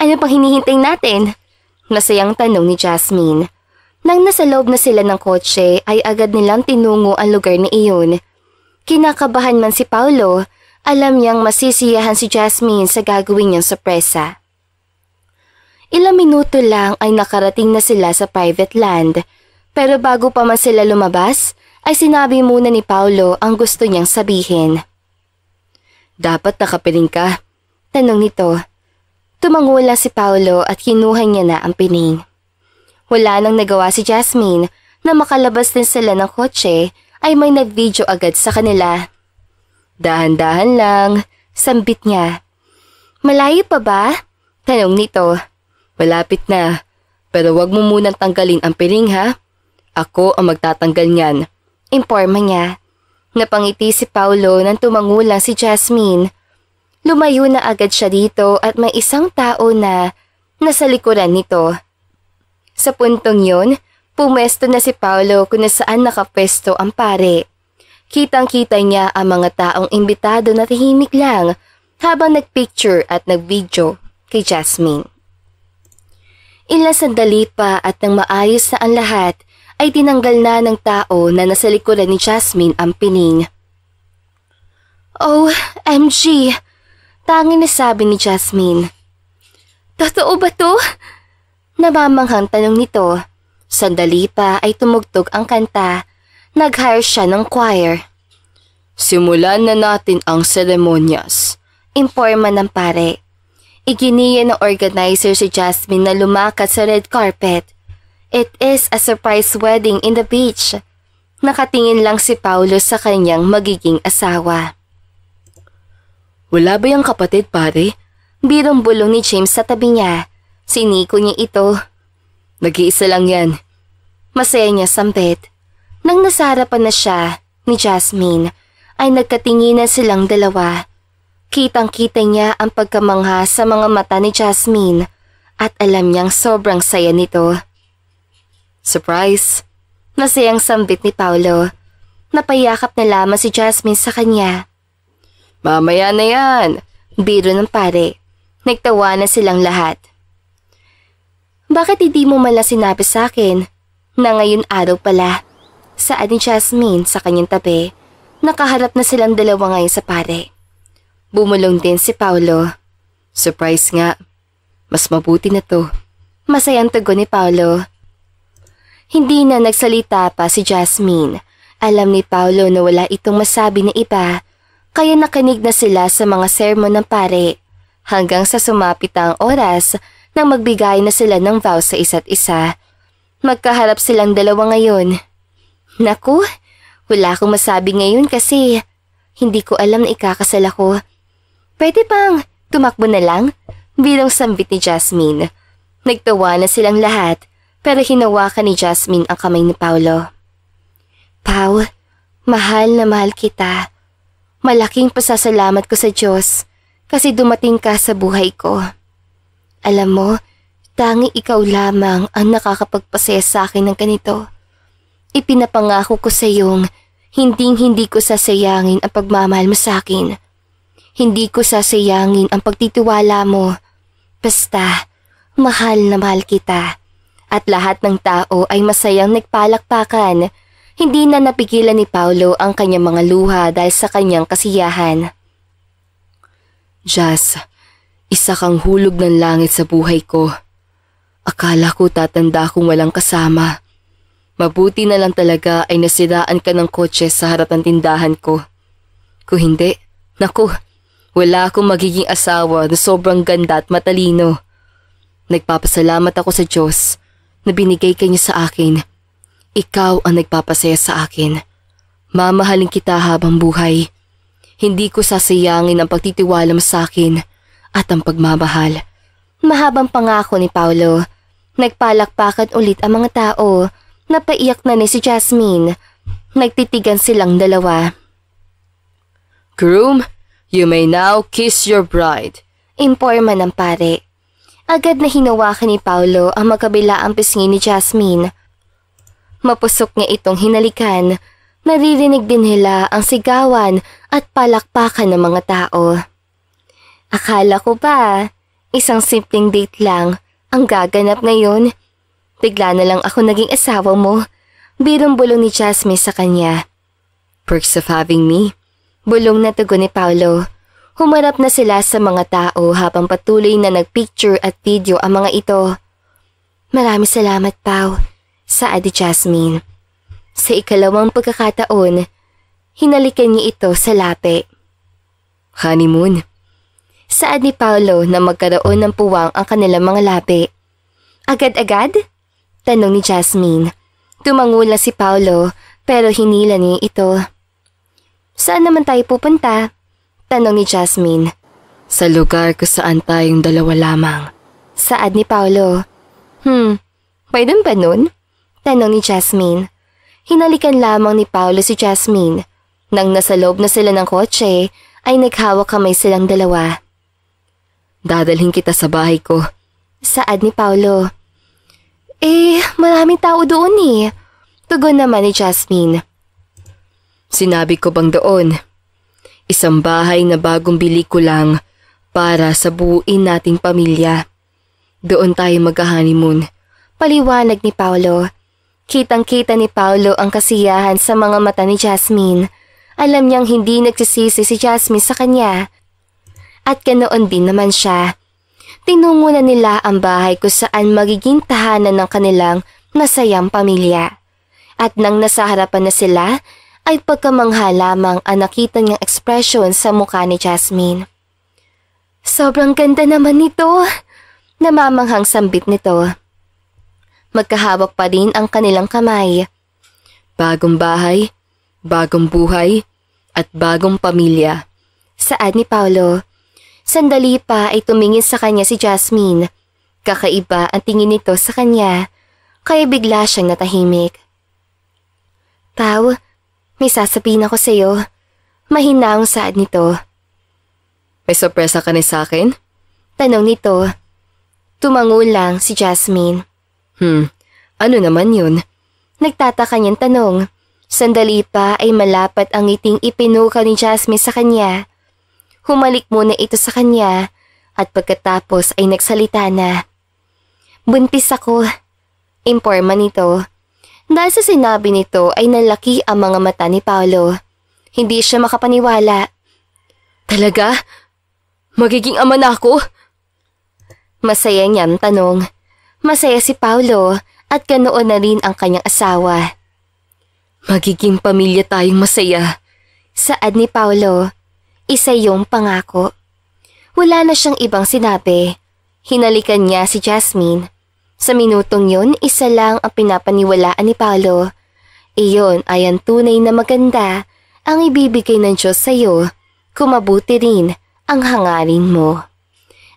ano pang hinihintay natin? Masayang tanong ni Jasmine. Nang nasa loob na sila ng kotse ay agad nilang tinungo ang lugar na iyon. Kinakabahan man si Paolo, alam niyang masisiyahan si Jasmine sa gagawin niyang sorpresa. Ilang minuto lang ay nakarating na sila sa private land, pero bago pa man sila lumabas, ay sinabi muna ni Paolo ang gusto niyang sabihin. Dapat nakapiling ka? Tanong nito. Tumangula si Paolo at kinuha niya na ang pining. Wala nang nagawa si Jasmine na makalabas din sila ng kotse ay may nag-video agad sa kanila. Dahan-dahan lang, sambit niya. Malayo pa ba? Tanong nito. Malapit na, pero wag mo munang tanggalin ang piring ha. Ako ang magtatanggal niyan. Imporma niya. Napangiti si Paolo nang tumangulang si Jasmine. Lumayo na agad siya dito at may isang tao na nasa likuran nito. Sa puntong yun, pumesto na si Paolo kung nasaan nakapwesto ang pare. Kitang-kita niya ang mga taong imbitado na tahimik lang habang nagpicture at nagvideo kay Jasmine. Ilang sandali pa at nang maayos na ang lahat, ay tinanggal na ng tao na nasa likuran ni Jasmine ang pining. OMG! Tanging nasabi ni Jasmine. Totoo ba to? Namamanghang tanong nito. Sandali pa ay tumugtog ang kanta. Nag-hire siya ng choir. Simulan na natin ang seremonyas. Imporma ng pare. Iginiya ng organizer si Jasmine na lumakad sa red carpet. It is a surprise wedding in the beach. Nakatingin lang si Paolo sa kanyang magiging asawa. Wala ba yung kapatid, pare? Birong bulong ni James sa tabi niya. Siniko niya ito. Nag-iisa lang yan. Masaya niya sambit. Nang nasa harapan na siya ni Jasmine, ay nagkatinginan silang dalawa. Kitang-kita niya ang pagkamangha sa mga mata ni Jasmine at alam niyang sobrang saya nito. Surprise! Masayang sambit ni Paolo. Napayakap na lamang si Jasmine sa kanya. Mamaya na yan! Biro ng pare. Nagtawanan silang lahat. Bakit hindi mo mala sinabi sa akin na ngayon araw pala? Saad ni Jasmine sa kanyang tabi. Nakaharap na silang dalawa ngayon sa pare. Bumulong din si Paolo. Surprise nga. Mas mabuti na to. Masayang tugon ni Paolo. Hindi na nagsalita pa si Jasmine. Alam ni Paolo na wala itong masabi na iba, kaya nakinig na sila sa mga sermon ng pare hanggang sa sumapit ang oras nang magbigay na sila ng vow sa isa't isa. Magkaharap silang dalawa ngayon. Naku, wala akong masabi ngayon kasi hindi ko alam na ikakasal ako. Pwede bang tumakbo na lang? Bilang sambit ni Jasmine. Nagtawa na silang lahat pero hinawakan ni Jasmine ang kamay ni Paolo. Pau, mahal na mahal kita. Malaking pasasalamat ko sa Diyos kasi dumating ka sa buhay ko. Alam mo, tanging ikaw lamang ang nakakapagpasaya sa akin ng ganito. Ipinapangako ko sa iyong hindi ko sasayangin ang pagmamahal mo sa akin. Hindi ko sasayangin ang pagtitiwala mo. Basta, mahal na mahal kita. At lahat ng tao ay masayang nagpalakpakan. Hindi na napigilan ni Paolo ang kanyang mga luha dahil sa kanyang kasiyahan. Jazz, isa kang hulog ng langit sa buhay ko. Akala ko tatanda kung walang kasama. Mabuti na lang talaga ay nasiraan ka ng kotse sa harap ng tindahan ko. Kung hindi, naku, wala akong magiging asawa na sobrang ganda at matalino. Nagpapasalamat ako sa Diyos na binigay ka niya sa akin. Ikaw ang nagpapasaya sa akin. Mamahalin kita habang buhay. Hindi ko sasayangin ang pagtitiwala mo sa akin at ang pagmamahal. Mahabang pangako ni Paolo. Nagpalakpakan ulit ang mga tao. Napaiyak na ni si Jasmine. Nagtitigan silang dalawa. Groom, you may now kiss your bride. Imporma ng pare. Agad na hinawakan ni Paolo ang magkabilaang pisngi ni Jasmine. Mapusok niya itong hinalikan. Naririnig din nila ang sigawan at palakpakan ng mga tao. Akala ko ba, isang simpleng date lang ang gaganap ngayon. Bigla na lang ako naging asawa mo. Birong bulong ni Jasmine sa kanya. Perks of having me? Bulong na tugon ni Paolo. Humarap na sila sa mga tao habang patuloy na nagpicture at video ang mga ito. Maraming salamat, Pao, saad ni Jasmine. Sa ikalawang pagkakataon, hinalikan niya ito sa lapi. Honeymoon? Saad ni Paolo na magkaroon ng puwang ang kanilang mga lapi. Agad-agad? Tanong ni Jasmine. Tumango lang si Paolo pero hinila niya ito. Saan naman tayo pupunta? Tanong ni Jasmine. Sa lugar kung saan tayong dalawa lamang. Saad ni Paolo. Pwede ba nun? Tanong ni Jasmine. Hinalikan lamang ni Paolo si Jasmine. Nang nasa loob na sila ng kotse, ay naghawak kamay silang dalawa. Dadalhin kita sa bahay ko. Saad ni Paolo. Maraming tao doon eh. Tugon naman ni Jasmine. Sinabi ko bang doon? Isang bahay na bagong bili ko lang para sa buuin nating pamilya. Doon tayo mag-honeymoon. Paliwanag ni Paolo. Kitang-kita ni Paolo ang kasiyahan sa mga mata ni Jasmine. Alam niyang hindi nagsisisi si Jasmine sa kanya. At ganoon din naman siya. Tinungo na nila ang bahay kung saan magiging tahanan ng kanilang masayang pamilya. At nang nasa harapan na sila, ay pagkamangha lamang ang nakita niyang ekspresyon sa mukha ni Jasmine. Sobrang ganda naman nito. Namamanghang sambit nito. Magkahawak pa rin ang kanilang kamay. Bagong bahay, bagong buhay, at bagong pamilya. Saad ni Paolo. Sandali pa ay tumingin sa kanya si Jasmine. Kakaiba ang tingin nito sa kanya, kaya bigla siyang natahimik. Pao, may sasabihin ako sa'yo. Mahina ang saad nito. May sorpresa ka ni sa akin? Tanong nito. Tumango lang si Jasmine. Ano naman yun? Nagtataka niyang tanong. Sandali pa ay malapat ang ngiting ipinukaw ni Jasmine sa kanya. Humalik muna ito sa kanya at pagkatapos ay nagsalita na. Buntis ako. Imporma nito. Dahil sa sinabi nito ay nalaki ang mga mata ni Paolo. Hindi siya makapaniwala. Talaga? Magiging ama na ako? Masaya niyang tanong. Masaya si Paolo at ganoon na rin ang kanyang asawa. Magiging pamilya tayong masaya. Saad ni Paolo. Isa yung pangako. Wala na siyang ibang sinabi. Hinalikan niya si Jasmine. Sa minutong yun, isa lang ang pinapaniwalaan ni Paolo. Iyon ay ang tunay na maganda ang ibibigay ng Diyos sa iyo kung mabuti rin ang hangarin mo.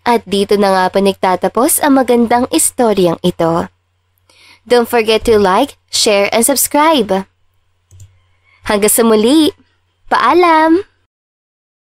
At dito na nga pa nagtatapos ang magandang istoryang ito. Don't forget to like, share, and subscribe. Hanggang sa muli, paalam!